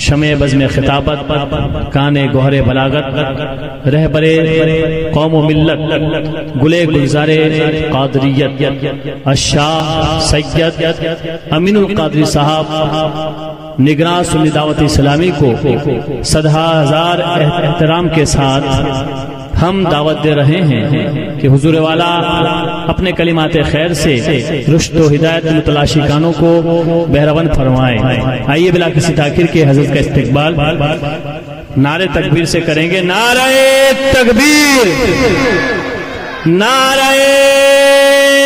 شمع بزم خطابت، کان گوہر بلاغت، رہبر قوم و ملت، گلے گلزار قادریت، الشاہ سید امین القادری صاحب نگراں سنی دعوت اسلامی کو صدہا ہزار احترام کے ساتھ ہم دعوت دے رہے ہیں کہ حضور والا اپنے کلمات خیر سے رشد و ہدایت متلاشی کانوں کو بہرون فرمائیں۔ آئیے بلا کسی تاخیر کے حضرت کا استقبال نعرہ تکبیر سے کریں گے۔ نعرہ تکبیر، نعرہ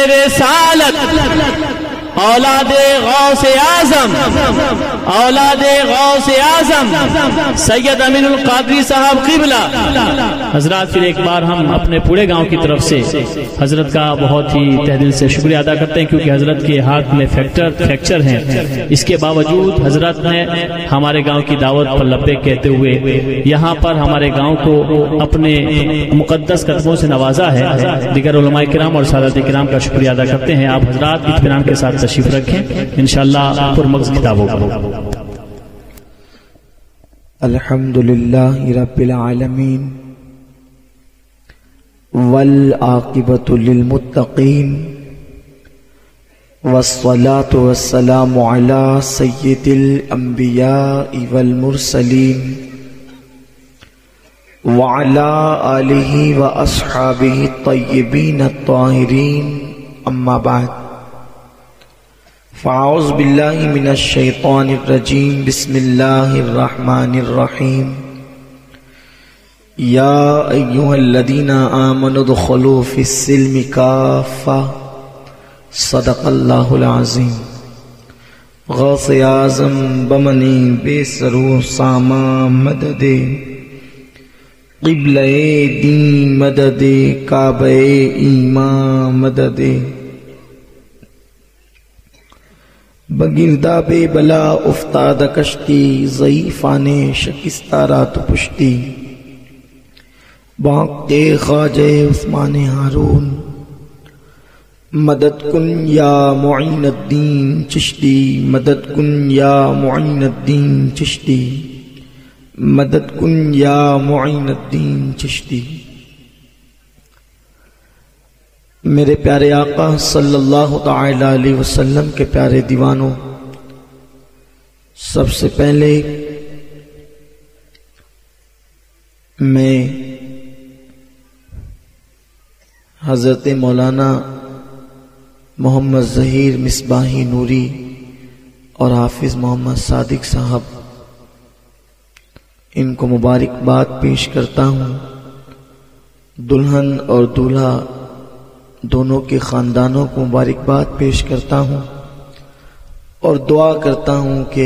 رسالت، اولاد غوث اعظم، اولاد غوث اعظم سید امین القادری صاحب قبلہ۔ حضرات پھر ایک بار ہم اپنے پورے گاؤں کی طرف سے حضرت کا بہت ہی تہ دل سے شکریہ ادا کرتے ہیں، کیونکہ حضرت کے ہاتھ میں فریکچر ہیں، اس کے باوجود حضرت نے ہمارے گاؤں کی دعوت پر لبیک کہتے ہوئے یہاں پر ہمارے گاؤں کو اپنے مقدس قدموں سے نوازا ہے۔ دیگر علماء کرام اور سادات کرام کا شکریہ ادا کرتے ہیں۔ آپ حضرات اطمینان کے ساتھ تشریف رکھیں، انشاءاللہ پرمغز کتابوں کا۔ الحمدللہ رب العالمین والعاقبۃ للمتقین والصلاة والسلام علی سید الانبیاء والمرسلین وعلی آلہ واصحابہ الطیبین الطاہرین، اما بعد فاعوذ باللہ من الشیطان الرجیم، بسم اللہ الرحمن الرحیم، یا ایہا الذین آمنوا ادخلوا فی السلم کافہ، صدق اللہ العظیم۔ غوث اعظم بمنی بے سرو ساما مدد، قبلہ دین مدد، کعبہ ایمان مدد، بگردہ بے بلا افتاد کشتی، ضعیفان شکستہ رات پشتی، بانکتے خواجہ عثمان ہارون، مدد کن یا معین الدین چشتی، مدد کن یا معین الدین چشتی، مدد کن یا معین الدین چشتی۔ میرے پیارے آقا صلی اللہ تعالی علیہ وسلم کے پیارے دیوانوں، سب سے پہلے میں حضرت مولانا محمد ظہیر مصباحی نوری اور حافظ محمد صادق صاحب، ان کو مبارکباد پیش کرتا ہوں۔ دلہن اور دولہا دونوں کے خاندانوں کو مبارکباد پیش کرتا ہوں اور دعا کرتا ہوں کہ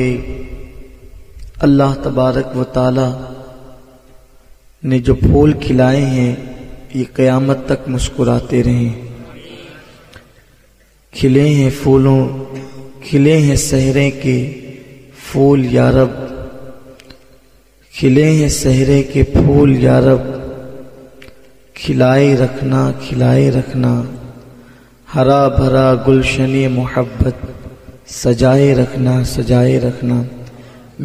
اللہ تبارک و تعالی نے جو پھول کھلائے ہیں یہ قیامت تک مسکراتے رہیں۔ کھلے ہیں پھولوں، کھلے ہیں صحرے کے پھول یا رب، کھلے ہیں صحرے کے پھول یا رب، کھلائے رکھنا کھلائے رکھنا، ہرا بھرا گلشن محبت سجائے رکھنا سجائے رکھنا۔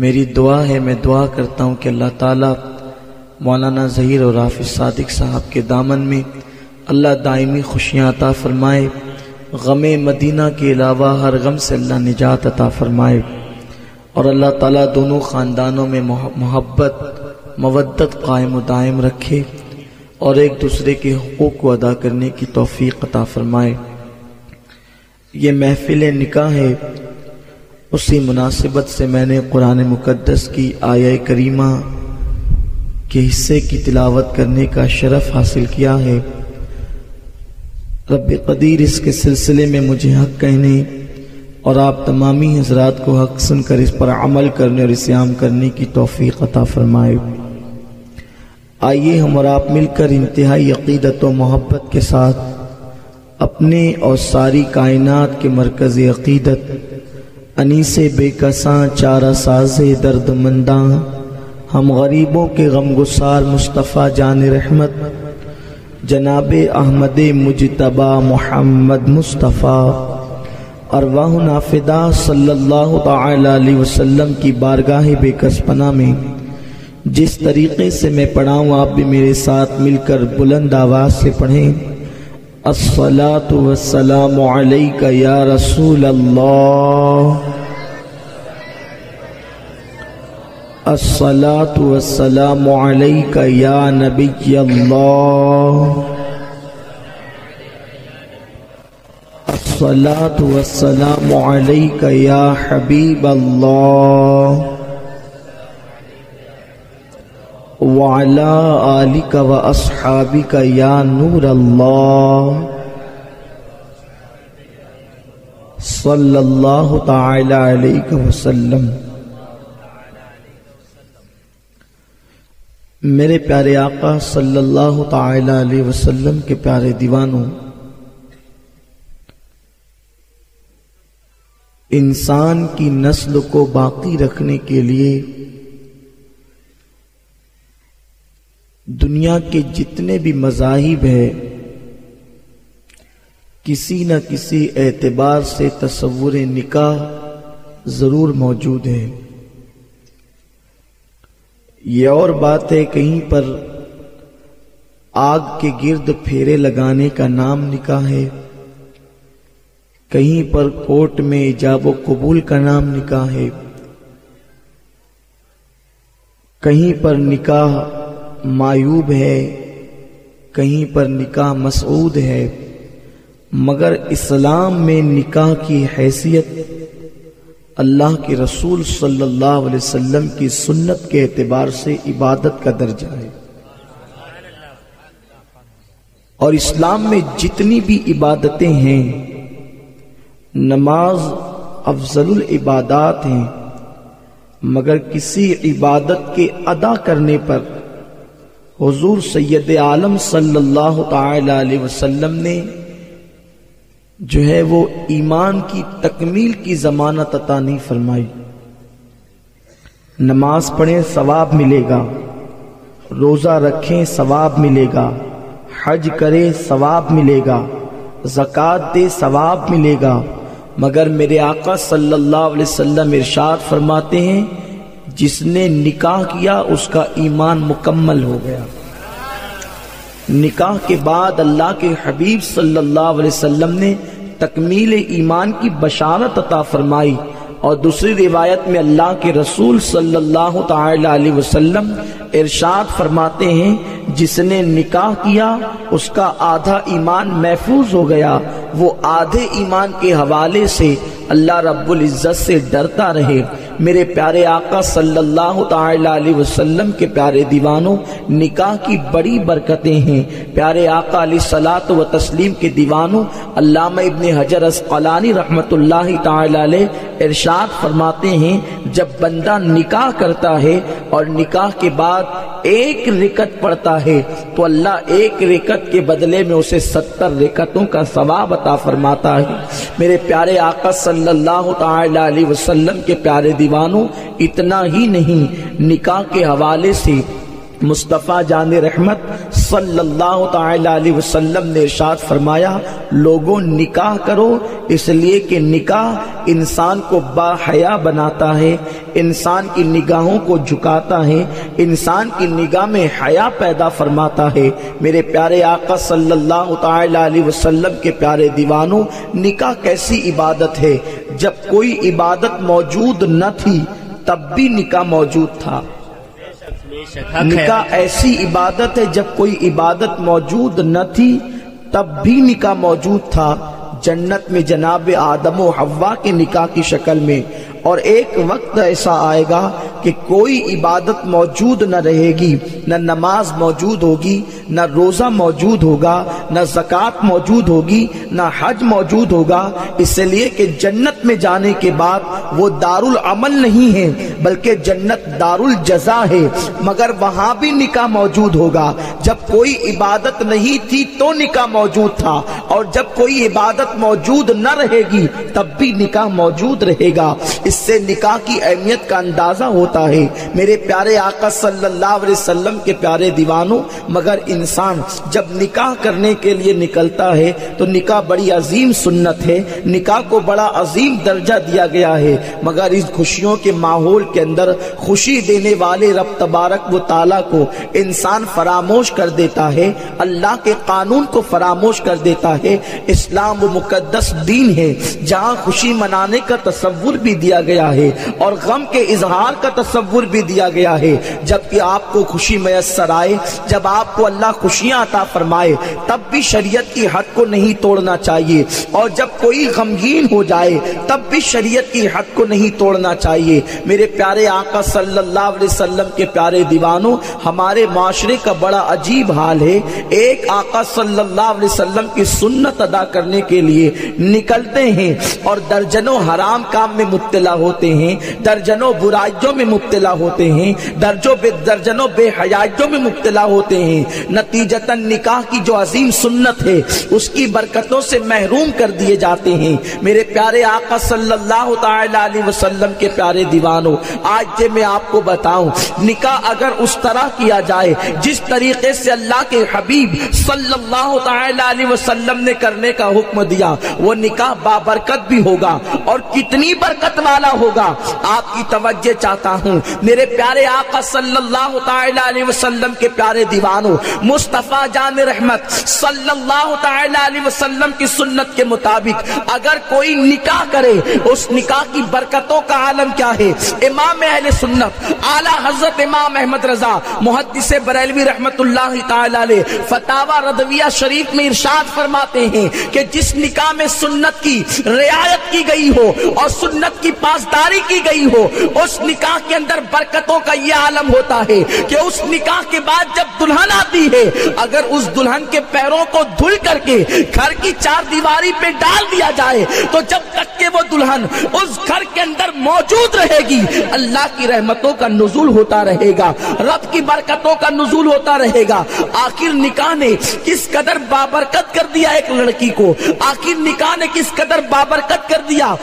میری دعا ہے، میں دعا کرتا ہوں کہ اللہ تعالیٰ مولانا ظہیر اور حافظ صادق صاحب کے دامن میں اللہ دائمی خوشیاں عطا فرمائے، غم مدینہ کے علاوہ ہر غم سے اللہ نجات عطا فرمائے، اور اللہ تعالیٰ دونوں خاندانوں میں محبت مودت قائم و دائم رکھے اور ایک دوسرے کے حقوق کو ادا کرنے کی توفیق عطا فرمائے۔ یہ محفل نکاح ہے، اسی مناسبت سے میں نے قرآن مقدس کی آیہ کریمہ کے حصے کی تلاوت کرنے کا شرف حاصل کیا ہے۔ رب قدیر اس کے سلسلے میں مجھے حق کہنے اور آپ تمامی حضرات کو حق سن کر اس پر عمل کرنے اور اسے عام کرنے کی توفیق عطا فرمائے۔ آئیے ہم اور آپ مل کر انتہائی عقیدت و محبت کے ساتھ اپنے اور ساری کائنات کے مرکز عقیدت انیس بے کساں چارہ ساز درد منداں ہم غریبوں کے غم گسار مصطفیٰ جان رحمت جناب احمد مجتبی محمد مصطفیٰ ارواحنا فدا صلی اللہ تعالی علیہ وسلم کی بارگاہ بے کس پناہ میں جس طریقے سے میں پڑھاؤں آپ بھی میرے ساتھ مل کر بلند آواز سے پڑھیں. الصلاۃ والسلام علیک یا رسول اللہ، الصلاۃ والسلام علیک یا نبی اللہ، الصلاۃ والسلام علیک یا حبیب اللہ، وعلی آلک و اصحابک یا نور اللہ، صلی اللہ تعالی علیہ وسلم. میرے پیارے آقا صلی اللہ تعالی علیہ وسلم کے پیارے دیوانوں، انسان کی نسل کو باقی رکھنے کے لیے دنیا کے جتنے بھی مذاہب ہیں کسی نہ کسی اعتبار سے تصور نکاح ضرور موجود ہے. یہ اور بات ہے کہیں پر آگ کے گرد پھیرے لگانے کا نام نکاح ہے، کہیں پر کورٹ میں ایجاب و قبول کا نام نکاح ہے، کہیں پر نکاح معیوب ہے، کہیں پر نکاح مسعود ہے، مگر اسلام میں نکاح کی حیثیت اللہ کے رسول صلی اللہ علیہ وسلم کی سنت کے اعتبار سے عبادت کا درجہ ہے. اور اسلام میں جتنی بھی عبادتیں ہیں، نماز افضل العبادات ہیں، مگر کسی عبادت کے ادا کرنے پر حضور سید عالم صلی اللہ تعالی علیہ وسلم نے جو ہے وہ ایمان کی تکمیل کی ضمانت عطا نہیں فرمائی. نماز پڑھیں ثواب ملے گا، روزہ رکھیں ثواب ملے گا، حج کرے ثواب ملے گا، زکوٰۃ دے ثواب ملے گا، مگر میرے آقا صلی اللہ علیہ وسلم ارشاد فرماتے ہیں جس نے نکاح کیا اس کا ایمان مکمل ہو گیا. نکاح کے بعد اللہ کے حبیب صلی اللہ علیہ وسلم نے تکمیل ایمان کی بشارت عطا فرمائی. اور دوسری روایت میں اللہ کے رسول صلی اللہ تعالی علیہ وسلم ارشاد فرماتے ہیں جس نے نکاح کیا اس کا آدھا ایمان محفوظ ہو گیا. وہ آدھے ایمان کے حوالے سے اللہ رب العزت سے ڈرتا رہے. میرے پیارے آقا صلی اللہ تعالی علیہ وسلم کے پیارے دیوانوں، نکاح کی بڑی برکتیں ہیں. پیارے آقا علیہ الصلوۃ و تسلیم کے دیوانوں، علامہ ابن حجر اسقلانی رحمت اللہ تعالی علیہ ارشاد فرماتے ہیں جب بندہ نکاح کرتا ہے اور نکاح کے بعد ایک رکعت پڑھتا ہے تو اللہ ایک رکعت کے بدلے میں اسے 70 رکعتوں کا ثواب عطا فرماتا ہے. میرے پیارے آقا صلی اللہ تعالی علیہ وسلم کے پیارے دیوانوں، اتنا ہی نہیں، نکاح کے حوالے سے مصطفیٰ جان رحمت صلی اللہ تعالی علیہ وسلم نے ارشاد فرمایا لوگوں نکاح کرو، اس لیے کہ نکاح انسان کو باحیا بناتا ہے، انسان کی نگاہوں کو جھکاتا ہے، انسان کی نگاہ میں حیا پیدا فرماتا ہے. میرے پیارے آقا صلی اللہ تعالی علیہ وسلم کے پیارے دیوانوں، نکاح کیسی عبادت ہے؟ جب کوئی عبادت موجود نہ تھی تب بھی نکاح موجود تھا. نکاح ایسی عبادت ہے جب کوئی عبادت موجود نہ تھی تب بھی نکاح موجود تھا. جنت میں جناب آدم و حوا کے نکاح کی شکل میں، اور ایک وقت ایسا آئے گا کہ کوئی عبادت موجود نہ رہے گی، نہ نماز موجود ہوگی، نہ روزہ موجود ہوگا، نہ زکوٰۃ موجود ہوگی، نہ حج موجود ہوگا. اس لیے کہ جنت میں جانے کے بعد وہ دارالعمل نہیں ہے بلکہ جنت دارالجزا ہے، مگر وہاں بھی نکاح موجود ہوگا. جب کوئی عبادت نہیں تھی تو نکاح موجود تھا، اور جب کوئی عبادت موجود نہ رہے گی تب بھی نکاح موجود رہے گا. اس سے نکاح کی اہمیت کا اندازہ ہوتا ہے میرے پیارے آقا صلی اللہ علیہ وسلم کے پیارے دیوانوں. مگر انسان جب نکاح کرنے کے لیے نکلتا ہے تو نکاح بڑی عظیم سنت ہے, نکاح کو بڑا عظیم درجہ دیا گیا ہے. مگر اس خوشیوں کے ماحول کے اندر خوشی دینے والے رب تبارک و تعالیٰ کو انسان فراموش کر دیتا ہے, اللہ کے قانون کو فراموش کر دیتا ہے. اسلام و مقدس دین ہے جہاں خوشی منانے کا تصور بھی دیا گیا ہے اور غم کے اظہار کا تصور بھی دیا گیا ہے. جبکہ آپ کو خوشی میسر آئے, جب آپ کو اللہ خوشیاں عطا فرمائے, تب بھی شریعت کی حد کو نہیں توڑنا چاہیے, اور جب کوئی غمگین ہو جائے تب بھی شریعت کی حد کو نہیں توڑنا چاہیے. میرے پیارے آقا صلی اللہ علیہ وسلم کے پیارے دیوانوں, ہمارے معاشرے کا بڑا عجیب حال ہے. ایک آقا صلی اللہ علیہ وسلم کی سنت ادا کرنے کے لیے نکلتے ہیں اور درجنوں حرام کام میں مبتلا ہوتے ہیں, درجنوں برائیوں میں مبتلا ہوتے ہیں, درجنوں بے حیائیوں میں مبتلا ہوتے ہیں. نتیجتاً نکاح کی جو عظیم سنت ہے اس کی برکتوں سے محروم کر دیے جاتے ہیں. میرے پیارے آقا صلی اللہ تعالی علیہ وسلم کے پیارے دیوانوں, آج سے میں آپ کو بتاؤں, نکاح اگر اس طرح کیا جائے جس طریقے سے اللہ کے حبیب صلی اللہ تعالی علیہ وسلم نے کرنے کا حکم دیا, وہ نکاح بابرکت بھی ہوگا. اور کتنی برکت والا ہوگا, آپ کی توجہ چاہتا ہوں. میرے پیارے آقا صلی اللہ تعالی علیہ وسلم کے پیارے دیوانوں, مصطفیٰ جان رحمت صلی اللہ تعالی علیہ وسلم کی سنت کے مطابق اگر کوئی نکاح کرے, اس نکاح کی برکتوں کا عالم کیا ہے. امام اہل سنت اعلیٰ حضرت امام احمد رضا محدث بریلوی رحمت اللہ تعالی علیہ فتاوی رضویہ شریف میں ارشاد فرماتے ہیں کہ جس نکاح میں سنت کی رعایت کی گئی ہو اور سنت کی پاسداری کی گئی ہو, اس نکاح کے اندر برکتوں کا یہ عالم ہوتا ہے کہ اس نکاح کے بعد جب دلہن آتی ہے, اگر اس دلہن کے پیروں کو دھل کر کے گھر کی چار دیواری پہ ڈال دیا جائے تو جب تک کہ وہ دلہن اس گھر کے اندر موجود رہے گی, اللہ کی رحمتوں کا نزول ہوتا رہے گا, رب کی برکتوں کا نزول ہوتا رہے گا. آخر نکاح نے کس قدر بابرکت کر دیا ایک لڑکی کو, آخر نکاح نے کس قدر بابرکت کر دیا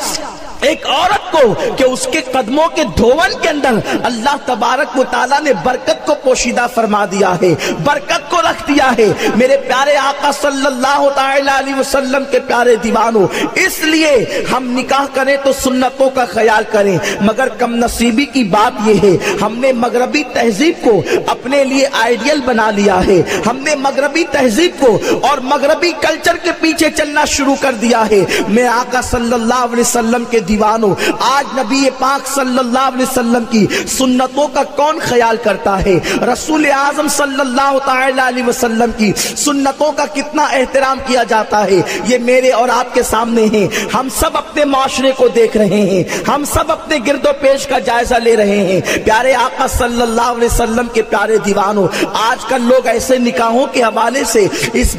ایک عورت کو کہ اس کے قدموں کے دھون کے اندر اللہ تبارک و تعالیٰ نے برکت کو پوشیدہ فرما دیا ہے, برکت کو رکھ دیا ہے. میرے پیارے آقا صلی اللہ تعالی علیہ وسلم کے پیارے دیوانوں, اس لیے ہم نکاح کریں تو سنتوں کا خیال کریں. مگر کم نصیبی کی بات یہ ہے, ہم نے مغربی تہذیب کو اپنے لیے آئیڈیل بنا لیا ہے, ہم نے مغربی تہذیب کو اور مغربی کلچر کے پیچھے چلنا شروع کر دیا ہے. میں آقا صلی اللہ علیہ وسلم کے دیوانوں, آج نبی پاک صلی اللہ علیہ وسلم کی سنتوں کا کون خیال کرتا ہے؟ رسول اعظم صلی اللہ تعالی علیہ وسلم کی سنتوں کا کتنا احترام کیا جاتا ہے, یہ میرے اور آپ کے سامنے ہیں. ہم سب اپنے معاشرے کو دیکھ رہے ہیں, ہم سب اپنے گرد و پیش کا جائزہ لے رہے ہیں. پیارے آقا صلی اللہ علیہ وسلم کے پیارے دیوانوں, آج کل لوگ ایسے نکاحوں کے حوالے سے اس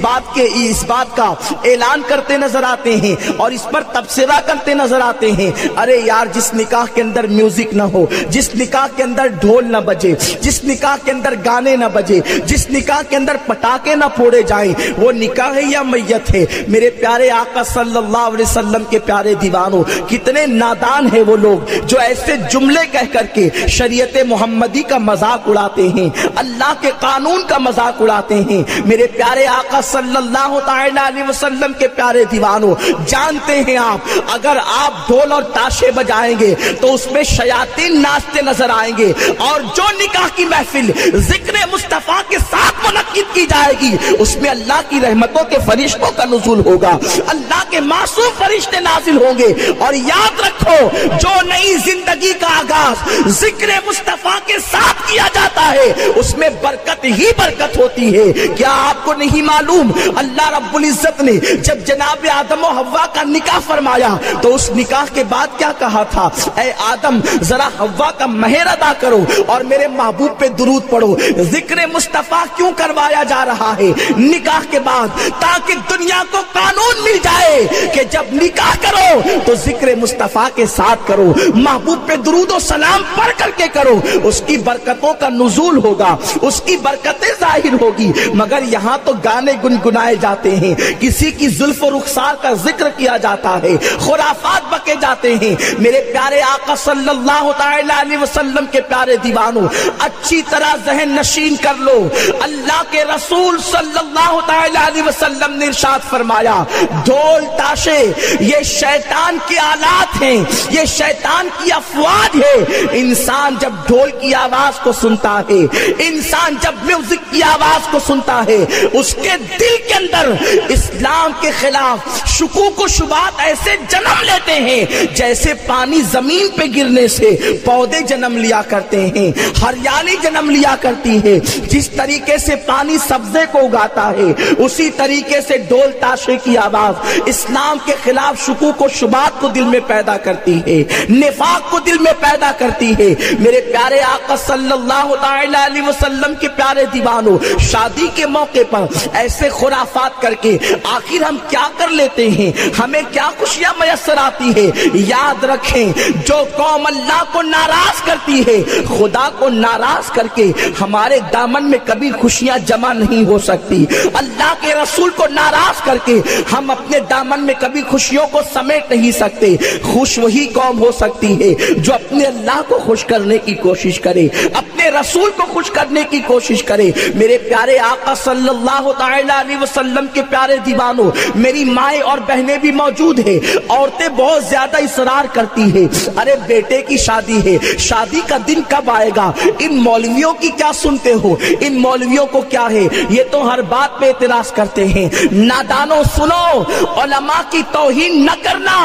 بات کا اعلان کرتے نظر آتے ہیں اور اس پر تبصرہ کرتے نظر آتے ہیں. ارے یار, جس نکاح کے اندر میوزک نہ ہو, جس نکاح کے اندر ڈھول نہ بجے, جس نکاح کے اندر گانے نہ بجے, جس نکاح کے اندر پٹاخے نہ پھوڑے جائیں, وہ نکاح ہے یا میت ہے؟ میرے پیارے آقا صلی اللہ علیہ وسلم کے پیارے دیوانوں, کتنے نادان ہیں وہ لوگ جو ایسے جملے کہہ کر کے شریعت محمدی کا مذاق اڑاتے ہیں, اللہ کے قانون کا مذاق اڑاتے ہیں. میرے پیارے آقا صلی اللہ تعالی علیہ وسلم کے پیارے دیوانوں, جانتے ہیں آپ, اگر آپ ڈھول اور تاشے بجائیں گے تو اس میں شیاطین ناچتے نظر آئیں گے, اور جو نکاح کی محفل ذکر مصطفیٰ کے ساتھ منعقد کی جائے گی اس میں اللہ کی رحمتوں کے فرشتوں کا نزول ہوگا, اللہ کے معصوم فرشتے نازل ہوں گے. اور یاد رکھو, جو نئی زندگی کا آغاز ذکر مصطفیٰ کے ساتھ کیا جاتا ہے اس میں برکت ہی برکت ہوتی ہے. کیا آپ کو نہیں معلوم, اللہ رب العزت نے جب جناب آدم و حوا کا نکاح فرمایا تو اس نکاح کے بعد کیا کہا تھا؟ اے آدم, ذرا حوا کا مہر ادا کرو اور میرے محبوب پہ درود پڑھو. ذکر مصطفیٰ کیوں کروایا جا رہا ہے نکاح کے بعد؟ تاکہ دنیا کو قانون مل جائے کہ جب نکاح کرو تو ذکر مصطفیٰ کے ساتھ کرو, محبوب پہ درود و سلام پڑھ کر کے کرو, اس کی برکتوں کا نزول نزول ہوگا، اس کی برکتیں ظاہر ہوگی، مگر یہاں تو گانے گنگنائے جاتے ہیں، کسی کی زلف و رخسار کا ذکر کیا جاتا ہے، خرافات بکے جاتے ہیں۔ میرے پیارے آقا صلی اللہ تعالی علیہ وسلم کے پیارے دیوانوں، اچھی طرح ذہن نشین کر لو، اللہ کے رسول صلی اللہ تعالی علیہ وسلم نے ارشاد فرمایا ڈھول تاشے یہ شیطان کے آلات ہیں، یہ شیطان کی افواج ہے۔ انسان جب ڈھول کی آواز کو سنتا ہے، انسان جب میوزک کی آواز کو سنتا ہے، اس کے دل کے اندر اسلام کے خلاف شکوک و شبہات ایسے جنم لیتے ہیں جیسے پانی زمین پہ گرنے سے پودے جنم لیا کرتے ہیں، ہریالی جنم لیا کرتی ہے۔ جس طریقے سے پانی سبزے کو اگاتا ہے، اسی طریقے سے ڈھول تاشے کی آواز اسلام کے خلاف شکوک و شبہات کو دل میں پیدا کرتی ہے، نفاق کو دل میں پیدا کرتی ہے۔ میرے پیارے آقا صلی اللہ تعالی علیہ وسلم کے پیارے دیوانوں، شادی کے موقع پر ایسے خرافات کر کے آخر ہم کیا کر لیتے ہیں، ہمیں کیا خوشیاں میسر آتی ہے؟ یاد رکھیں جو قوم اللہ کو ناراض کرتی ہے، خدا کو ناراض کر کے ہمارے دامن میں کبھی خوشیاں جمع نہیں ہو سکتی۔ اللہ کے رسول کو ناراض کر کے ہم اپنے دامن میں کبھی خوشیوں کو سمیٹ نہیں سکتے۔ خوش وہی قوم ہو سکتی ہے جو اپنے اللہ کو خوش کرنے کی کوشش کرے، اپنے رسول کو خوش کرنے کی کوشش کرے۔ میرے پیارے آقا صلی اللہ تعالی علیہ وسلم کے پیارے دیوانوں، میری مائیں اور بہنیں بھی موجود ہیں، عورتیں بہت زیادہ اصرار کرتی ہیں، ارے بیٹے کی شادی ہے، شادی کا دن کب آئے گا؟ ان مولویوں کی کیا سنتے ہو؟ ان مولویوں کو کیا ہے؟ یہ تو ہر بات پہ اعتراض کرتے ہیں۔ نادانوں سنو، علماء کی توہین نہ کرنا۔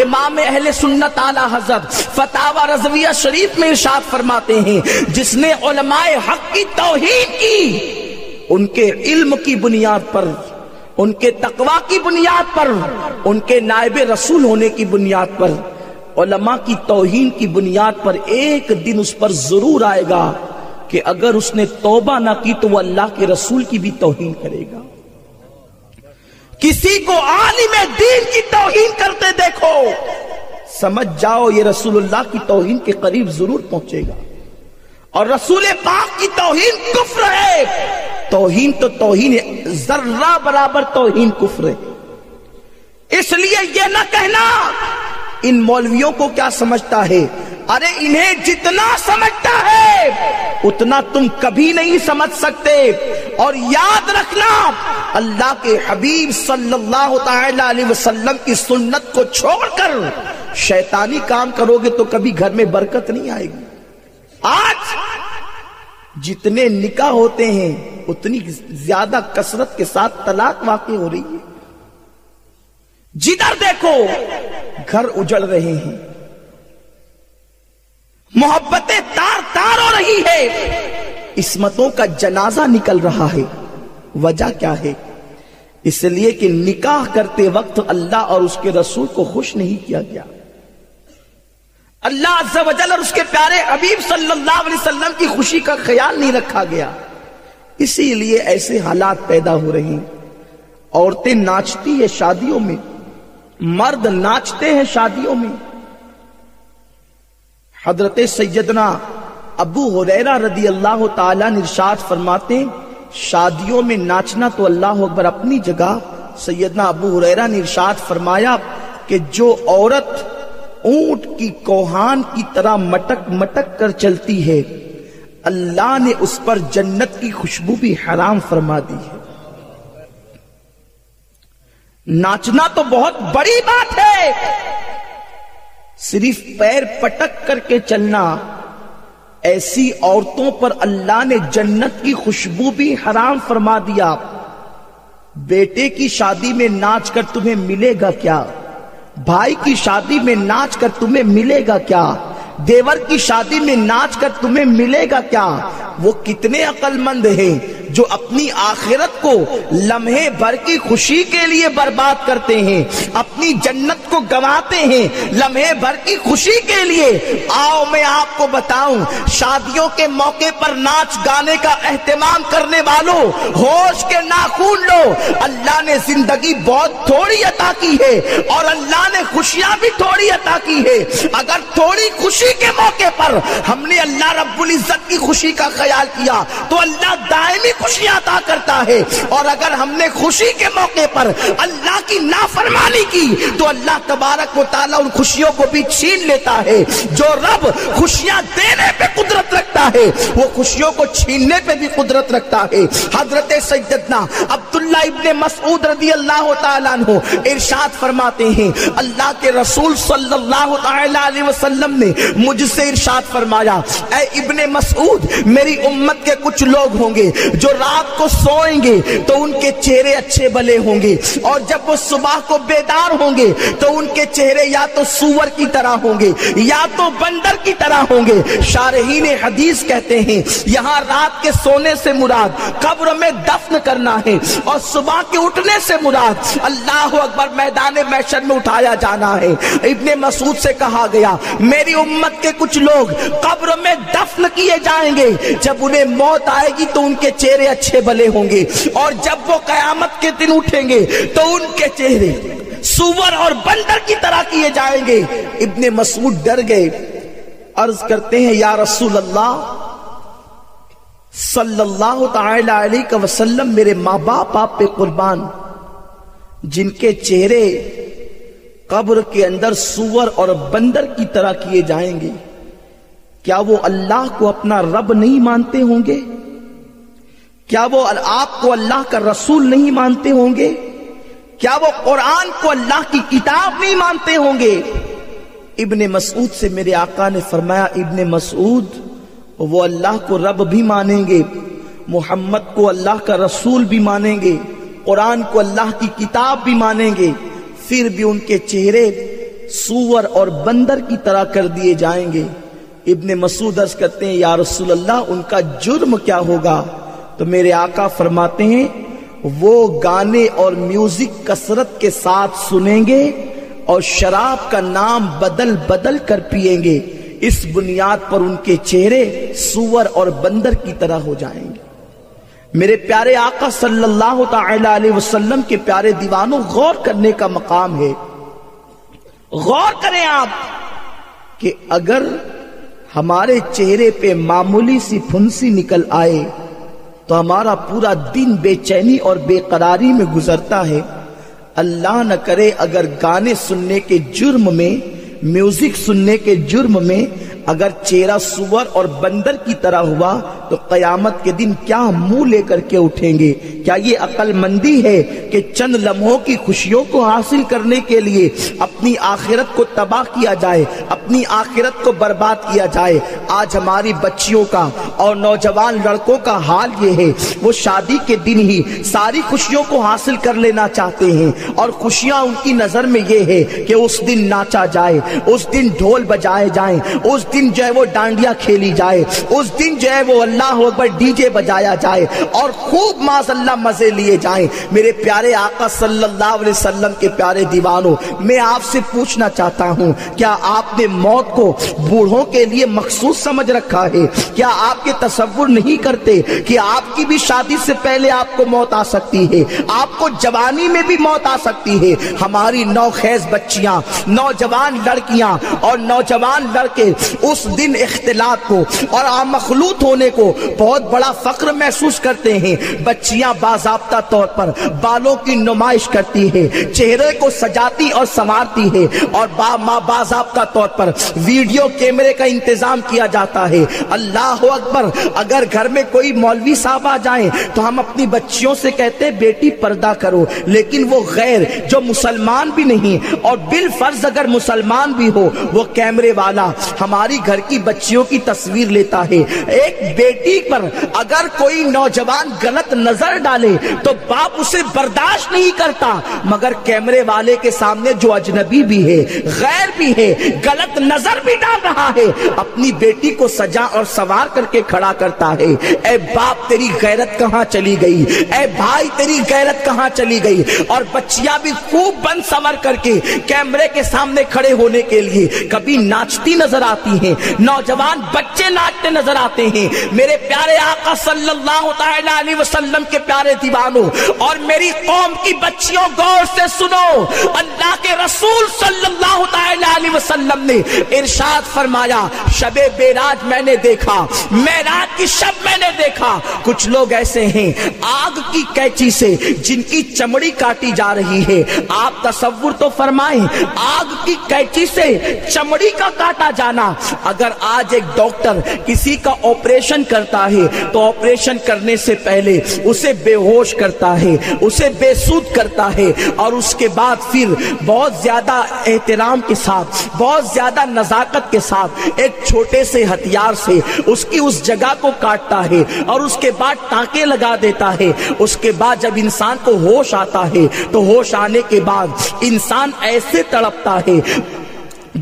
امام اہل سنت اعلی حضرت فتاوی رضویہ شریف میں ارشاد فرماتے ہیں جس نے علماء حق کی توہین کی، ان کے علم کی بنیاد پر، ان کے تقوی کی بنیاد پر، ان کے نائب رسول ہونے کی بنیاد پر، علماء کی توہین کی بنیاد پر ایک دن اس پر ضرور آئے گا کہ اگر اس نے توبہ نہ کی تو وہ اللہ کے رسول کی بھی توہین کرے گا۔ کسی کو عالم دین کی توہین کرتے دیکھو، سمجھ جاؤ یہ رسول اللہ کی توہین کے قریب ضرور پہنچے گا، اور رسول پاک کی توہین کفر ہے۔ توہین تو توہین ہے، ذرہ برابر توہین کفر ہے۔ اس لیے یہ نہ کہنا ان مولویوں کو کیا سمجھتا ہے، ارے انہیں جتنا سمجھتا ہے اتنا تم کبھی نہیں سمجھ سکتے۔ اور یاد رکھنا اللہ کے حبیب صلی اللہ تعالی علیہ وسلم کی سنت کو چھوڑ کر شیطانی کام کرو گے تو کبھی گھر میں برکت نہیں آئے گی۔ آج جتنے نکاح ہوتے ہیں اتنی زیادہ کثرت کے ساتھ طلاق واقع ہو رہی ہے۔ جدھر دیکھو گھر اجڑ رہے ہیں، محبتیں تار تار ہو رہی ہے، عصمتوں کا جنازہ نکل رہا ہے۔ وجہ کیا ہے؟ اس لیے کہ نکاح کرتے وقت اللہ اور اس کے رسول کو خوش نہیں کیا گیا، اللہ عز و جل اور اس کے پیارے حبیب صلی اللہ علیہ وسلم کی خوشی کا خیال نہیں رکھا گیا۔ اسی لیے ایسے حالات پیدا ہو رہے ہیں۔ عورتیں ناچتی ہیں شادیوں میں، مرد ناچتے ہیں شادیوں میں۔ حضرت سیدنا ابو ہریرہ رضی اللہ تعالیٰ نے ارشاد فرماتے ہیں شادیوں میں ناچنا تو اللہ اکبر اپنی جگہ، سیدنا ابو ہریرہ نے ارشاد فرمایا کہ جو عورت اونٹ کی کوہان کی طرح مٹک مٹک کر چلتی ہے اللہ نے اس پر جنت کی خوشبو بھی حرام فرما دی ہے۔ ناچنا تو بہت بڑی بات ہے، صرف پیر پٹک کر کے چلنا، ایسی عورتوں پر اللہ نے جنت کی خوشبو بھی حرام فرما دیا۔ بیٹے کی شادی میں ناچ کر تمہیں ملے گا کیا؟ بھائی کی شادی میں ناچ کر تمہیں ملے گا کیا؟ دیور کی شادی میں ناچ کر تمہیں ملے گا کیا؟ وہ کتنے عقل مند ہیں جو اپنی آخرت کو لمحے بھر کی خوشی کے لیے برباد کرتے ہیں، اپنی جنت کو گنواتے ہیں لمحے بھر کی خوشی کے لیے۔ آؤ میں آپ کو بتاؤں، شادیوں کے موقع پر ناچ گانے کا اہتمام کرنے والوں ہوش کے ناخن لو، اللہ نے زندگی بہت تھوڑی عطا کی ہے اور اللہ نے خوشیاں بھی تھوڑی عطا کی ہے۔ اگر تھوڑی خوشی خوشی کے موقع پر ہم نے اللہ رب العزت کی خوشی کا خیال کیا تو اللہ دائمی خوشیاں عطا کرتا ہے، اور اگر ہم نے خوشی کے موقع پر اللہ کی نافرمانی کی تو اللہ تبارک و تعالیٰ ان خوشیوں کو بھی چھین لیتا ہے۔ جو رب خوشیاں دینے پہ قدرت رکھتا ہے وہ خوشیوں کو چھیننے پہ بھی قدرت رکھتا ہے۔ حضرت سیدنا عبداللہ ابن مسعود رضی اللہ تعالیٰ عنہ ارشاد فرماتے ہیں، اللہ کے رسول صلی اللہ تعالیٰ علیہ وسلم نے مجھ سے ارشاد فرمایا، اے ابن مسعود، میری امت کے کچھ لوگ ہوں گے جو رات کو سوئیں گے تو ان کے چہرے اچھے بھلے ہوں گے، اور جب وہ صبح کو بیدار ہوں گے تو ان کے چہرے یا تو سور کی طرح ہوں گے یا تو بندر کی طرح ہوں گے۔ شارحین حدیث کہتے ہیں یہاں رات کے سونے سے مراد قبر میں دفن کرنا ہے، اور صبح کے اٹھنے سے مراد اللہ اکبر میدان محشر میں اٹھایا جانا ہے۔ ابن مسعود سے کہا گیا میری امت کے کچھ لوگ قبر میں دفن کیے جائیں گے، جب انہیں موت آئے گی تو ان کے چہرے اچھے بھلے ہوں گے، اور جب وہ قیامت کے دن اٹھیں گے تو ان کے چہرے سور اور بندر کی طرح کیے جائیں گے۔ ابن مسعود ڈر گئے، عرض کرتے ہیں یا رسول اللہ صلی اللہ تعالی علیہ وسلم، میرے ماں باپ آپ پہ قربان، جن کے چہرے قبر کے اندر سور اور بندر کی طرح کیے جائیں گے، کیا وہ اللہ کو اپنا رب نہیں مانتے ہوں گے؟ کیا وہ آپ کو اللہ کا رسول نہیں مانتے ہوں گے؟ کیا وہ قرآن کو اللہ کی کتاب نہیں مانتے ہوں گے؟ ابن مسعود سے میرے آقا نے فرمایا ابن مسعود، وہ اللہ کو رب بھی مانیں گے، محمد کو اللہ کا رسول بھی مانیں گے، قرآن کو اللہ کی کتاب بھی مانیں گے، پھر بھی ان کے چہرے سور اور بندر کی طرح کر دیے جائیں گے۔ ابن مسعود عرض کرتے ہیں یا رسول اللہ ان کا جرم کیا ہوگا؟ تو میرے آقا فرماتے ہیں وہ گانے اور میوزک کثرت کے ساتھ سنیں گے اور شراب کا نام بدل بدل کر پیئیں گے، اس بنیاد پر ان کے چہرے سور اور بندر کی طرح ہو جائیں گے۔ میرے پیارے آقا صلی اللہ تعالی علیہ وسلم کے پیارے دیوانوں، غور کرنے کا مقام ہے۔ غور کریں آپ کہ اگر ہمارے چہرے پہ معمولی سی پھنسی نکل آئے تو ہمارا پورا دن بے چینی اور بے قراری میں گزرتا ہے۔ اللہ نہ کرے اگر گانے سننے کے جرم میں، میوزک سننے کے جرم میں اگر چہرہ سور اور بندر کی طرح ہوا تو قیامت کے دن کیا منہ لے کر کے اٹھیں گے؟ کیا یہ عقل مندی ہے کہ چند لمحوں کی خوشیوں کو حاصل کرنے کے لیے اپنی آخرت کو تباہ کیا جائے، اپنی آخرت کو برباد کیا جائے؟ آج ہماری بچیوں کا اور نوجوان لڑکوں کا حال یہ ہے، وہ شادی کے دن ہی ساری خوشیوں کو حاصل کر لینا چاہتے ہیں، اور خوشیاں ان کی نظر میں یہ ہے کہ اس دن ناچا جائے، اس دن ڈھول بجائے جائیں، اس دن جو ہے وہ ڈانڈیا کھیلی جائے، اس دن جو ہے وہ اللہ اکبر ڈی جے بجایا جائے اور خوب ماذ اللہ مزے لیے جائیں۔ میرے پیارے آقا صلی اللہ علیہ وسلم کے پیارے دیوانوں، میں آپ سے پوچھنا چاہتا ہوں، کیا آپ نے موت کو بوڑھوں کے لیے مخصوص سمجھ رکھا ہے؟ کیا آپ کے تصور نہیں کرتے کہ آپ کی بھی شادی سے پہلے آپ کو موت آ سکتی ہے، آپ کو جوانی میں بھی موت آ سکتی ہے؟ ہماری نوخیز بچیاں، نوجوان لڑکیاں اور نوجوان لڑکے اس دن اختلاط کو اور مخلوط ہونے کو بہت بڑا فخر محسوس کرتے ہیں۔ بچیاں باضابطہ طور پر بالوں کی نمائش کرتی ہے، چہرے کو سجاتی اور سنوارتی ہے، اور باضابطہ طور پر ویڈیو کیمرے کا انتظام کیا جاتا ہے۔ اللہ اکبر، اگر گھر میں کوئی مولوی صاحب آ جائیں تو ہم اپنی بچیوں سے کہتے ہیں بیٹی پردہ کرو، لیکن وہ غیر جو مسلمان بھی نہیں اور بالفرض اگر مسلمان بھی ہو، وہ کیمرے والا ہماری گھر کی بچیوں کی تصویر لیتا ہے۔ ایک بیٹی پر اگر کوئی نوجوان غلط نظر ڈالے تو باپ اسے برداشت نہیں کرتا، مگر کیمرے والے کے سامنے جو اجنبی بھی ہے، غیر بھی ہے، غلط نظر بھی ڈال رہا ہے، اپنی بیٹی کو سجا اور سوار کر کے کھڑا کرتا ہے۔ اے باپ تیری غیرت کہاں چلی گئی؟ اے بھائی تیری غیرت کہاں چلی گئی؟ اور بچیاں بھی خوب بن سنور کر کے کیمرے کے سامنے کھڑے ہونے کے لیے کبھی ناچتی نظر آتی ہیں, نوجوان بچے ناچتے نظر آتے ہیں. میرے پیارے آقا صلی اللہ تعالی علیہ وسلم کے پیارے دیوانوں اور میری قوم کی بچیوں, غور سے سنو. اللہ کے رسول صلی اللہ تعالی علیہ وسلم نے ارشاد فرمایا, شب بیراج میں نے دیکھا, معراج کی شب میں نے دیکھا, کچھ لوگ ایسے ہیں آگ کی کینچی سے جن کی چمڑی کاٹی جا رہی ہے. آپ تصور تو فرمائیں, آگ کی کینچی سے چمڑی کا کاٹا جانا. اگر آج ایک ڈاکٹر کسی کا آپریشن کرتا ہے تو آپریشن کرنے سے پہلے اسے بے ہوش کرتا ہے, اسے بے سود کرتا ہے, اور اس کے بعد پھر بہت زیادہ احترام کے ساتھ, بہت زیادہ نزاکت کے ساتھ ایک چھوٹے سے ہتھیار سے اس کی اس جگہ کو کاٹتا ہے, اور اس کے بعد ٹانکے لگا دیتا ہے. اس کے بعد جب انسان کو ہوش آتا ہے تو ہوش آنے کے بعد انسان ایسے تڑپتا ہے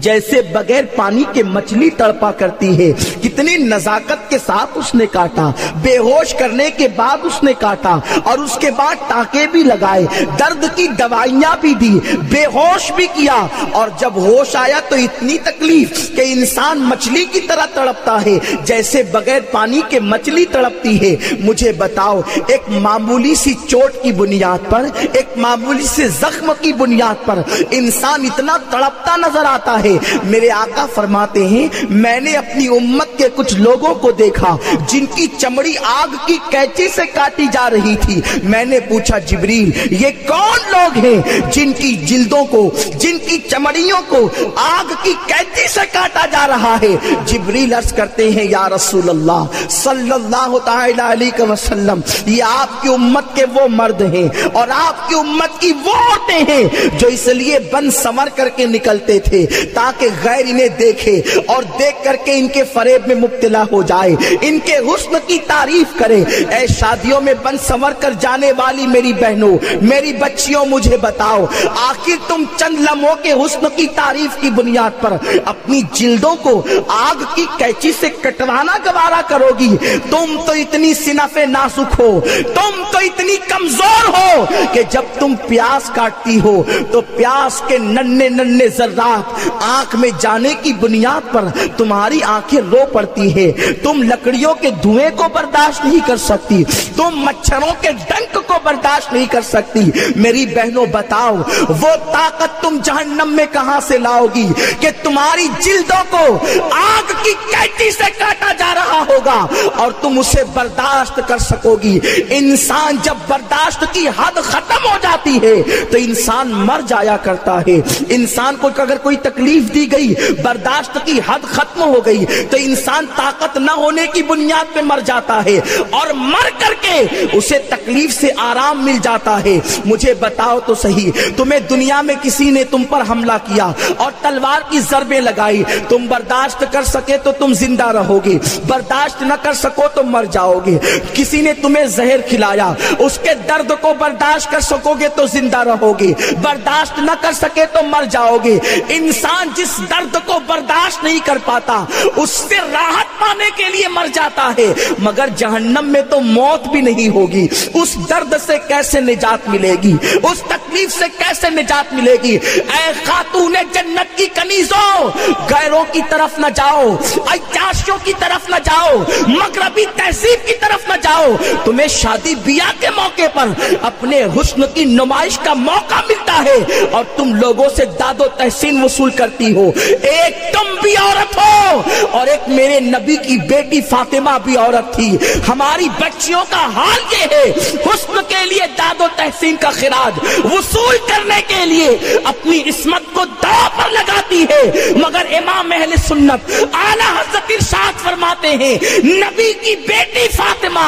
جیسے بغیر پانی کے مچھلی تڑپا کرتی ہے. کتنی نزاکت کے ساتھ اس نے کاٹا, بے ہوش کرنے کے بعد اس نے کاٹا, اور اس کے بعد ٹانکے بھی لگائے, درد کی دوائیاں بھی دی, بے ہوش بھی کیا, اور جب ہوش آیا تو اتنی تکلیف کہ انسان مچھلی کی طرح تڑپتا ہے جیسے بغیر پانی کے مچھلی تڑپتی ہے. مجھے بتاؤ, ایک معمولی سی چوٹ کی بنیاد پر, ایک معمولی سے زخم کی بنیاد پر انسان اتنا تڑپتا نظر آتا ہے. میرے آقا فرماتے ہیں, میں نے اپنی امت کے کچھ لوگوں کو دیکھا جن کی چمڑی آگ کی کینچی سے کاٹی جا رہی تھی. میں نے پوچھا, جبریل یہ کون لوگ ہیں جن کی جلدوں کو, جن کی چمڑیوں کو آگ کی کینچی سے کاٹا جا رہا ہے؟ جبریل عرض کرتے ہیں, یا رسول اللہ صلی اللہ تعالی علیہ وسلم, یہ آپ کی امت کے وہ مرد ہیں اور آپ کی امت کی وہ عورتیں ہیں جو اس لیے بن سنور کر کے نکلتے تھے تاکہ غیر انہیں دیکھے اور دیکھ کر کے ان کے فریب میں مبتلا ہو جائے, ان کے حسن کی تعریف کرے. اے شادیوں میں بن سنور کر جانے والی میری بہنوں, میری بچیوں, مجھے بتاؤ, آخر تم چند لمحوں کے حسن کی تعریف کی بنیاد پر اپنی جلدوں کو آگ کی کینچی سے کٹوانا گوارا کرو گی؟ تم تو اتنی صنف نازک ہو, تم تو اتنی کمزور ہو کہ جب تم پیاس کاٹتی ہو تو پیاس کے ننھے ننھے ذرات آنکھ میں جانے کی بنیاد پر تمہاری آنکھیں رو پڑتی ہے. تم لکڑیوں کے دھوئیں کو برداشت نہیں کر سکتی, تم مچھروں کے ڈنک کو برداشت نہیں کر سکتی. میری بہنوں بتاؤ, وہ طاقت تم جہنم میں کہاں سے لاؤ گی کہ تمہاری جلدوں کو آگ کی کینچی سے کاٹا جا رہا ہوگا اور تم اسے برداشت کر سکو گی؟ انسان جب برداشت کی حد ختم ہو جاتی ہے تو انسان مر جایا کرتا ہے. انسان کو اگر کوئی تکلیف دی گئی, برداشت کی حد ختم ہو گئی تو انسان طاقت نہ ہونے کی بنیاد پہ مر جاتا ہے, اور مر کر کے اسے تکلیف سے آرام مل جاتا ہے. مجھے بتاؤ تو صحیح, تمہیں دنیا میں کسی نے تم پر حملہ کیا اور تلوار کی ضربیں لگائی, تم برداشت کر سکے تو تم زندہ رہو گے, برداشت نہ کر سکو تو مر جاؤ گے. کسی نے تمہیں زہر کھلایا, اس کے درد کو برداشت کر سکو گے تو زندہ رہو گے, برداشت نہ کر سکے تو مر جاؤ گے. انسان جس درد کو برداشت نہیں کر پاتا اس سے راحت پانے کے لیے مر جاتا ہے, مگر جہنم میں تو موت بھی نہیں ہوگی. اس درد سے کیسے نجات ملے گی, اس تکلیف سے کیسے نجات ملے گی؟ اے خاتون جنت کی کنیزوں, غیروں کی طرف نہ جاؤ, عیاشیوں کی طرف نہ جاؤ, مغربی تہذیب کی طرف نہ جاؤ. تمہیں شادی بیاہ کے موقع پر اپنے حسن کی نمائش کا موقع ملتا ہے اور تم لوگوں سے داد و تحسین وصول کرتی ہو. ایک تم بھی عورت ہو اور ایک میرے نبی کی بیٹی فاطمہ بھی عورت تھی. ہماری بچیوں کا حال یہ ہے, حسن کے لیے داد و تحسین کا خراج وصول کرنے کے لیے اپنی عصمت کو داؤ پر لگاتی ہے, مگر امام اہل سنت اعلیٰ حضرت ارشاد فرماتے ہیں, نبی کی بیٹی فاطمہ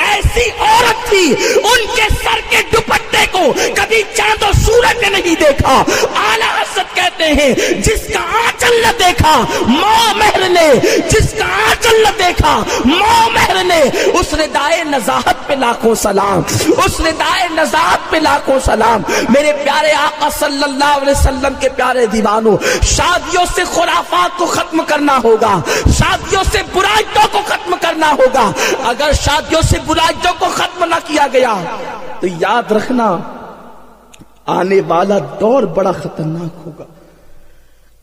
ایسی عورت تھی, ان کے سر کے دوپٹے کو کبھی چاند و سورج نے نہیں دیکھا. اعلیٰ حضرت کہتے ہیں, جس کا آنچل نہ دیکھا ماں مہر نے, جس کا آنچل نہ دیکھا ماں مہر نے, اس ردائے نزاہت پہ لاکھوں سلام, اس ردائے نزاہت پہ لاکھوں سلام. میرے پیارے آقا صلی اللہ علیہ وسلم کے پیارے دیوانوں, شادیوں سے خرافات کو ختم کرنا ہوگا, شادیوں سے برائیوں کو ختم کرنا ہوگا. اگر شادیوں سے برائیوں کو ختم نہ کیا گیا تو یاد رکھنا آنے والا دور بڑا خطرناک ہوگا.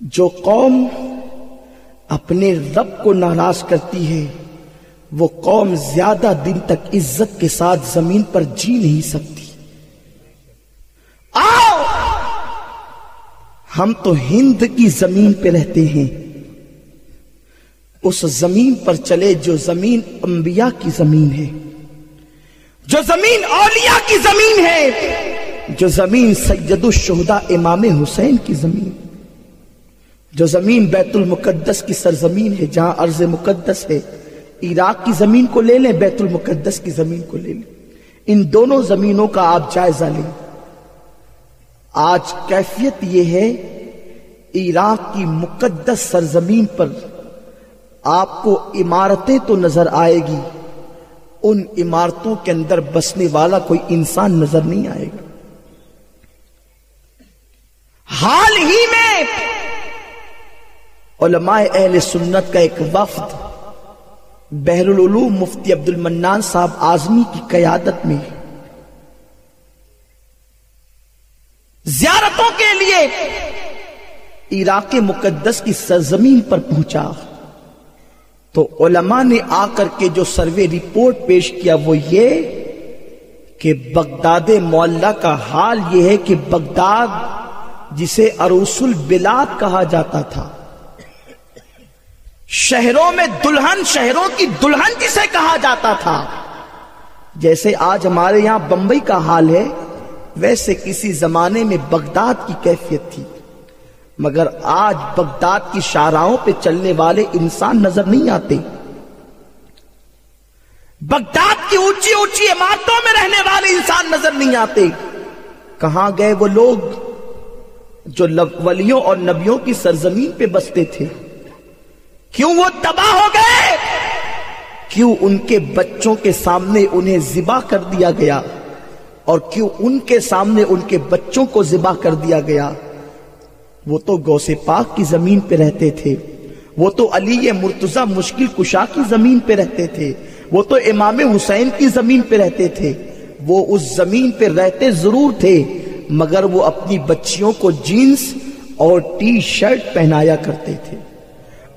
جو قوم اپنے رب کو ناراض کرتی ہے وہ قوم زیادہ دن تک عزت کے ساتھ زمین پر جی نہیں سکتی۔ آؤ ہم تو ہند کی زمین پہ رہتے ہیں، اس زمین پر چلے جو زمین انبیاء کی زمین ہے، جو زمین اولیاء کی زمین ہے، جو زمین سید الشہداء امام حسین کی زمین، جو زمین بیت المقدس کی سرزمین ہے جہاں ارض مقدس ہے۔ عراق کی زمین کو لے لیں، بیت المقدس کی زمین کو لے لیں، ان دونوں زمینوں کا آپ جائزہ لیں۔ آج کیفیت یہ ہے، عراق کی مقدس سرزمین پر آپ کو عمارتیں تو نظر آئے گی، ان عمارتوں کے اندر بسنے والا کوئی انسان نظر نہیں آئے گا۔ حال ہی میں علماء اہل سنت کا ایک وفد بحر العلوم مفتی عبد المنان صاحب اعظمی کی قیادت میں زیارتوں کے لیے عراق مقدس کی سرزمین پر پہنچا، تو علماء نے آ کر کے جو سروے رپورٹ پیش کیا وہ یہ کہ بغداد معلیٰ کا حال یہ ہے کہ بغداد جسے عروس البلاد کہا جاتا تھا، شہروں میں دلہن، شہروں کی دلہن جسے کہا جاتا تھا، جیسے آج ہمارے یہاں بمبئی کا حال ہے ویسے کسی زمانے میں بغداد کی کیفیت تھی، مگر آج بغداد کی شاہراہوں پہ چلنے والے انسان نظر نہیں آتے، بغداد کی اونچی اونچی عمارتوں میں رہنے والے انسان نظر نہیں آتے۔ کہاں گئے وہ لوگ جو ولیوں اور نبیوں کی سرزمین پہ بستے تھے؟ کیوں وہ تباہ ہو گئے؟ کیوں ان کے بچوں کے سامنے انہیں ذبح کر دیا گیا؟ اور کیوں ان کے سامنے ان کے بچوں کو ذبح کر دیا گیا؟ وہ تو غوث پاک کی زمین پہ رہتے تھے، وہ تو علی مرتضی مشکل کشا کی زمین پہ رہتے تھے، وہ تو امام حسین کی زمین پہ رہتے تھے، وہ اس زمین پہ رہتے ضرور تھے مگر وہ اپنی بچیوں کو جینس اور ٹی شرٹ پہنایا کرتے تھے،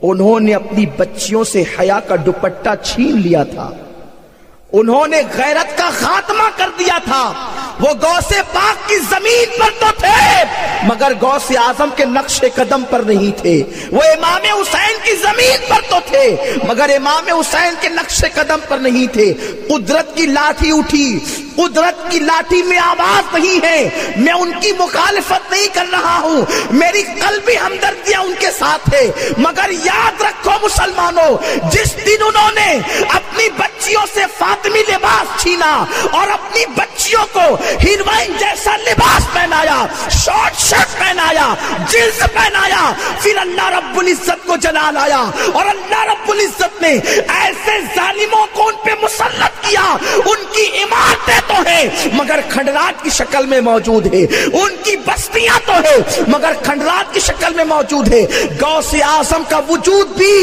انہوں نے اپنی بچیوں سے حیا کا دوپٹہ چھین لیا تھا، انہوں نے غیرت کا خاتمہ کر دیا تھا۔ وہ غوث پاک کی زمین پر تو تھے مگر غوث اعظم کے نقش قدم پر نہیں تھے، وہ امام حسین کی زمین پر تو تھے مگر امام حسین کے نقش قدم پر نہیں تھے۔ قدرت کی لاٹھی اٹھی، قدرت کی لاٹھی میں آواز نہیں ہے، میں ان کی مخالفت نہیں کر رہا ہوں، میری قلبی ہمدردیاں ان کے ساتھ ہے، مگر یاد رکھو مسلمانوں، جس دن انہوں نے اپنی بچیوں سے فاطمی لباس چھینا اور اپنی بچیوں کو ہیروئن جیسا لباس پہنایا، شارٹ شرٹ پہنایا، جینس پہنایا، پھر اللہ رب العزت کو جلال آیا اور اللہ رب العزت نے ایسے ظالموں کو ان پہ مسلط کیا، ان کی عمارتیں تو ہیں مگر کھنڈرات کی شکل میں موجود ہے، ان کی بستیاں تو ہیں مگر کھنڈرات کی شکل میں موجود ہے۔ غوث اعظم کا وجود بھی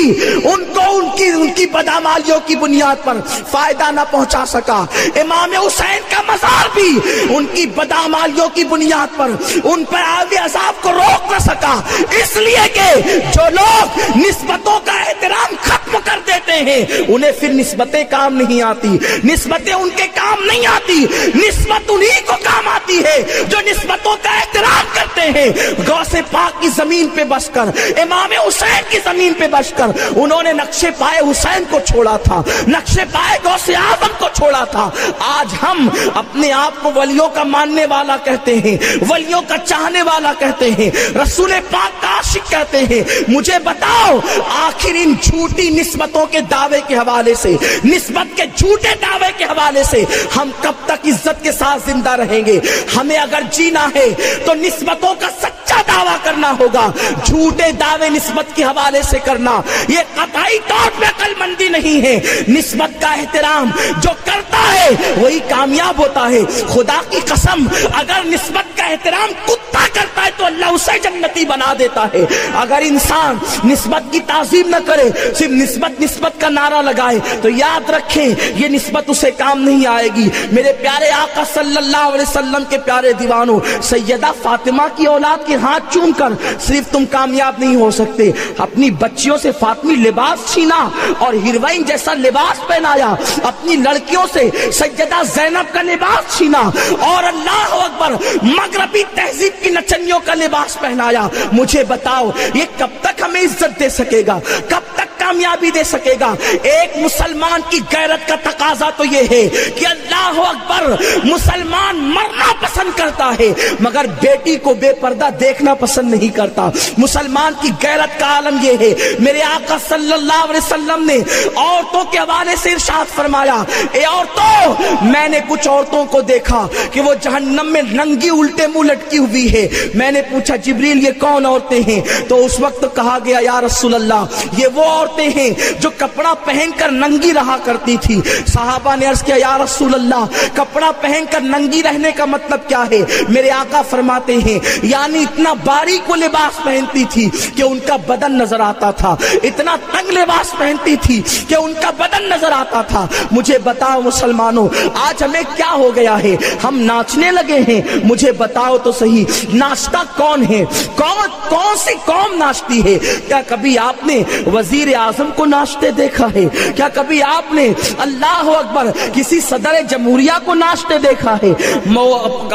ان کو ان کی بدعمالیوں کی بنیاد پر فائدہ نہ پہنچا سکا، امام حسین کا مزار بھی ان کی بدعمالیوں کی بنیاد پر ان پر آوی عذاب کو روک نہ سکا، اس لیے کہ جو لوگ نسبتوں کا احترام ختم کر دیتے ہیں انہیں پھر نسبتیں کام نہیں آتی، نسبتیں ان کے کام نہیں آتی، نسبت انہی کو کام آتی ہے جو نسبتوں کا احترام کرتے ہیں۔ غوث پاک کی زمین پہ بس کر، امام حسین کی زمین پہ بس کر انہوں نے نقشے پائے حسین کو چھوڑا تھا، نقشے پائے غوث اعظم کو چھوڑا تھا۔ آج ہم اپنے آپ کو ولیوں کا ماننے والا کہتے ہیں، ولیوں کا چاہنے والا کہتے ہیں، رسول پاک کا عاشق کہتے ہیں، مجھے بتاؤ آخر ان جھوٹی نسبتوں کے دعوے کے حوالے سے، نسبت کے جھوٹے دعوے کے حوالے سے ہم کب تک عزت کے ساتھ زندہ رہیں گے؟ ہمیں اگر جینا ہے تو نسبتوں کا سچا دعویٰ کرنا ہوگا، جھوٹے دعوے نسبت کے حوالے سے کرنا یہ قطعی طور پہ عقل مندی نہیں ہے۔ نسبت کا احترام جو کرتا ہے وہی کامیاب ہوتا ہے۔ خدا کی قسم اگر نسبت کا احترام کتا کرتا ہے تو اللہ اسے جنتی بنا دیتا ہے، اگر انسان نسبت کی تعظیم نہ کرے، صرف نسبت کا نعرہ لگائے تو یاد رکھیں یہ نسبت اسے کام نہیں آئے گی۔ میرے پیارے آقا صلی اللہ علیہ وسلم کے پیارے دیوانوں، سیدہ فاطمہ کی اولاد کے ہاتھ چوم کر صرف تم کامیاب نہیں ہو سکتے، اپنی بچیوں سے فاطمی لباس چھینا اور ہیروئن جیسا لباس پہنایا، اپنی لڑکیوں سے سیدہ زینب کا لباس چھینا اور اللہ اکبر مغربی تہذیب کی نچنیوں کا لباس پہنایا۔ مجھے بتاؤ یہ کب تک ہمیں عزت دے سکے گا، کب تک کامیابی دے سکے گا؟ ایک مسلمان کی غیرت کا تقاضا تو یہ ہے کہ اللہ اکبر مسلمان مرنا پسند کرتا ہے مگر بیٹی کو بے پردہ دیکھنا پسند نہیں کرتا۔ مسلمان کی غیرت کا عالم یہ ہے۔ میرے آقا صلی اللہ علیہ وسلم نے عورتوں کے حوالے سے ارشاد فرمایا، اے عورتوں، میں نے کچھ عورتوں کو دیکھا کہ وہ جہنم میں ننگی الٹے منہ لٹکی ہوئی ہے۔ میں نے پوچھا جبریل یہ کون عورتیں ہیں؟ تو اس وقت کہا گیا یا رسول اللہ یہ وہ عورتیں ہیں جو کپڑا پہن کر ننگی رہا کرتی تھی۔ صحابہ نے عرض کیا یا رسول اللہ کپڑا پہن کر ننگی رہنے کا مطلب کیا ہے؟ میرے آقا فرماتے ہیں یعنی اتنا باریک وہ لباس پہنتی تھی کہ ان کا بدن نظر آتا تھا، اتنا تنگ لباس پہنتی تھی کہ ان کا بدن نظر آتا تھا۔ مجھے بتاؤ مسلمانوں آج ہمیں کیا ہو گیا ہے؟ ہم ناچنے لگے ہیں۔ مجھے بتاؤ تو صحیح ناچتا کون ہے؟ کون سی قوم ناچتی ہے؟ کیا کبھی آپ نے وزیر اعظم کو ناچتے دیکھا ہے؟ کیا کبھی آپ نے اللہ اکبر کسی صدر جمہوریہ کو ناچتے دیکھا ہے؟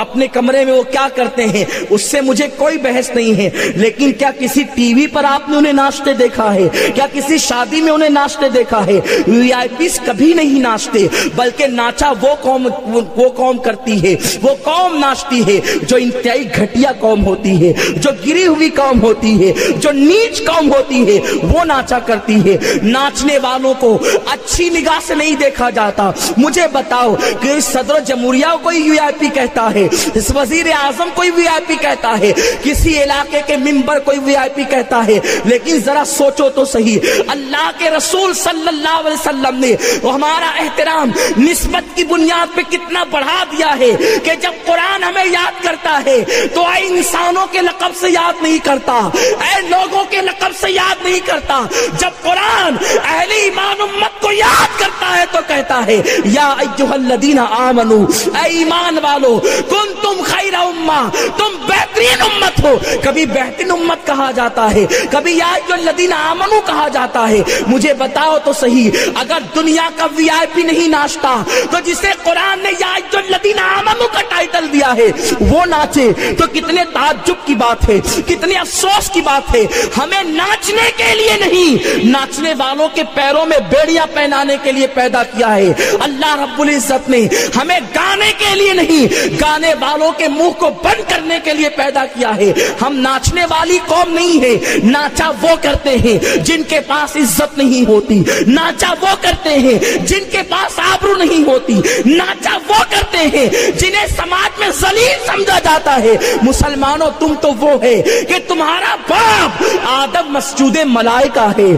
اپنے کمرے میں وہ کیا کرتے ہیں اس سے مجھے کوئی بحث نہیں ہے، لیکن کیا کسی ٹی وی پر آپ نے انہیں ناچتے دیکھا ہے؟ کیا کسی شادی میں انہیں ناچتے دیکھا ہے؟ وی آئی پیز کبھی نہیں ناچتے، بلکہ ناچا وہ قوم کرتی ہے، وہ قوم ناچتی ہے جو انتہائی گھٹیا قوم ہوتی ہے، جو گری ہوئی قوم ہوتی ہے، جو نیچ قوم ہوتی ہے، وہ ناچا کرتی ہے۔ ناچنے والوں کو اچھی نگاہ سے نہیں دیکھا جاتا۔ مجھے بتاؤ کہ صدر جمہوریہ کوئی وی آئی پی کہتا ہے، اس وزیر اعظم کوئی وی آئی پی کہتا ہے، کسی علاقے کے ممبر کوئی وی آئی پی کہتا ہے، لیکن ذرا سوچو تو صحیح اللہ کے رسول صلی اللہ علیہ وسلم نے ہمارا احترام نسبت کی بنیاد پہ کتنا بڑھا دیا ہے کہ جب قرآن ہمیں یاد کرتا ہے تو اے انسانوں کے لقب سے یاد نہیں کرتا، اے لوگوں کے لقب سے یاد نہیں کرتا۔ جب قرآن اہل ایمان امت کو یاد کرتا ہے تو کہتا ہے یا ایھا الذین آمنو، اے ایمان والو، کنتم خیر امہ، تم بہترین امت ہو۔ کبھی بہترین امت کہا جاتا ہے، کبھی یا ایھا الذین آمنو کہا جاتا ہے۔ مجھے بتاؤ تو صحیح اگر دنیا کا وی آئی پی نہیں ناچتا تو جسے قرآن نے یا ایھا الذین آمنو کا ٹائٹل دیا ہے وہ ناچے تو کتنے تعجب کی بات ہے، کتنے افسوس کی بات ہے۔ ہمیں ناچنے کے لیے نہیں، ناچنے والوں کے پیروں میں بیڑیاں پہنانے کے لیے پیدا کیا ہے۔ اللہ رب العزت نے ہمیں گانے کے لیے نہیں، گانے والوں کے منہ کو بند کرنے کے لیے پیدا کیا ہے۔ ہم ناچنے والی قوم نہیں ہے۔ ناچا وہ کرتے ہیں جن کے پاس عزت نہیں ہوتی، ناچا وہ کرتے ہیں جن کے پاس آبرو نہیں ہوتی، ناچا وہ کرتے ہیں جنہیں سماج میں ذلیل سمجھا جاتا ہے۔ مسلمانوں تم تو وہ ہے کہ تمہارا باپ آدم مسجود ملائکہ ہے،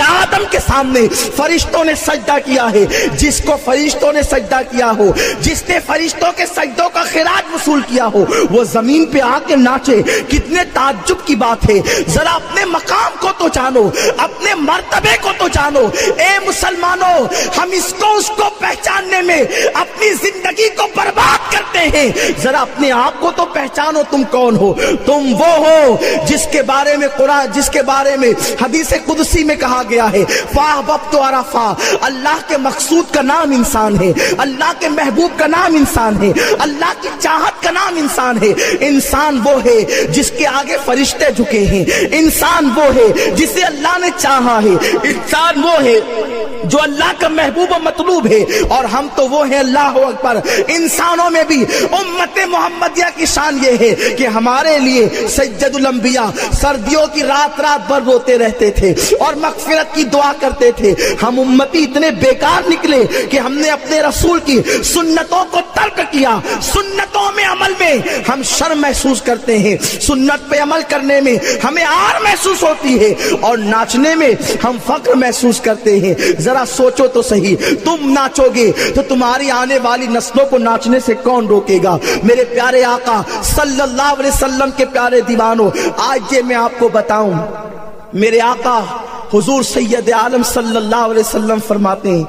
آدم کے سامنے فرشتوں نے سجدہ کیا ہے۔ جس کو فرشتوں نے سجدہ کیا ہو، جس نے فرشتوں کے سجدوں کا خراج وصول کیا ہو، وہ زمین پہ آ کے ناچے، کتنے تعجب کی بات ہے۔ ذرا اپنے مقام کو تو جانو، اپنے مرتبے کو تو جانو۔ اے مسلمانوں ہم اس کو پہچاننے میں اپنی زندگی کو برباد کرتے ہیں۔ ذرا اپنے آپ کو تو پہچانو، تم کون ہو؟ تم وہ ہو جس کے بارے میں قرآن، جس کے بارے میں حدیث قدسی میں کہا گیا ہے فاحببت عرفا، اللہ کے مقصود کا نام انسان ہے، اللہ کے محبوب کا نام انسان ہے، اللہ کی چاہت کا نام انسان ہے۔ انسان وہ ہے جس کے آگے فرشتے جھکے ہیں، انسان وہ ہے جسے اللہ نے چاہا ہے، انسان وہ ہے جو اللہ کا محبوب و مطلوب ہے، اور ہم تو وہ ہیں اللہ اکبر۔ انسانوں میں بھی امت محمدیہ کی شان یہ ہے کہ ہمارے لیے سید الانبیاء سردیوں کی رات بھر روتے رہتے تھے اور مغفرت کی دعا کرتے تھے۔ ہم امتی اتنے بیکار نکلے کہ ہم نے اپنے رسول کی سنتوں کو ترک کیا۔ سنتوں میں عمل میں ہم شرم محسوس کرتے ہیں، سنت پہ عمل کرنے میں ہمیں آر محسوس ہوتی ہے، اور ناچنے میں ہم فخر محسوس کرتے ہیں۔ ذرا سوچو تو صحیح، تم ناچو گے تو تمہاری آنے والی نسلوں کو ناچنے سے کون روکے گا؟ میرے پیارے آقا صلی اللہ علیہ وسلم کے پیارے دیوانوں، آج یہ میں آپ کو بتاؤں، میرے آقا حضور سید عالم صلی اللہ علیہ وسلم فرماتے ہیں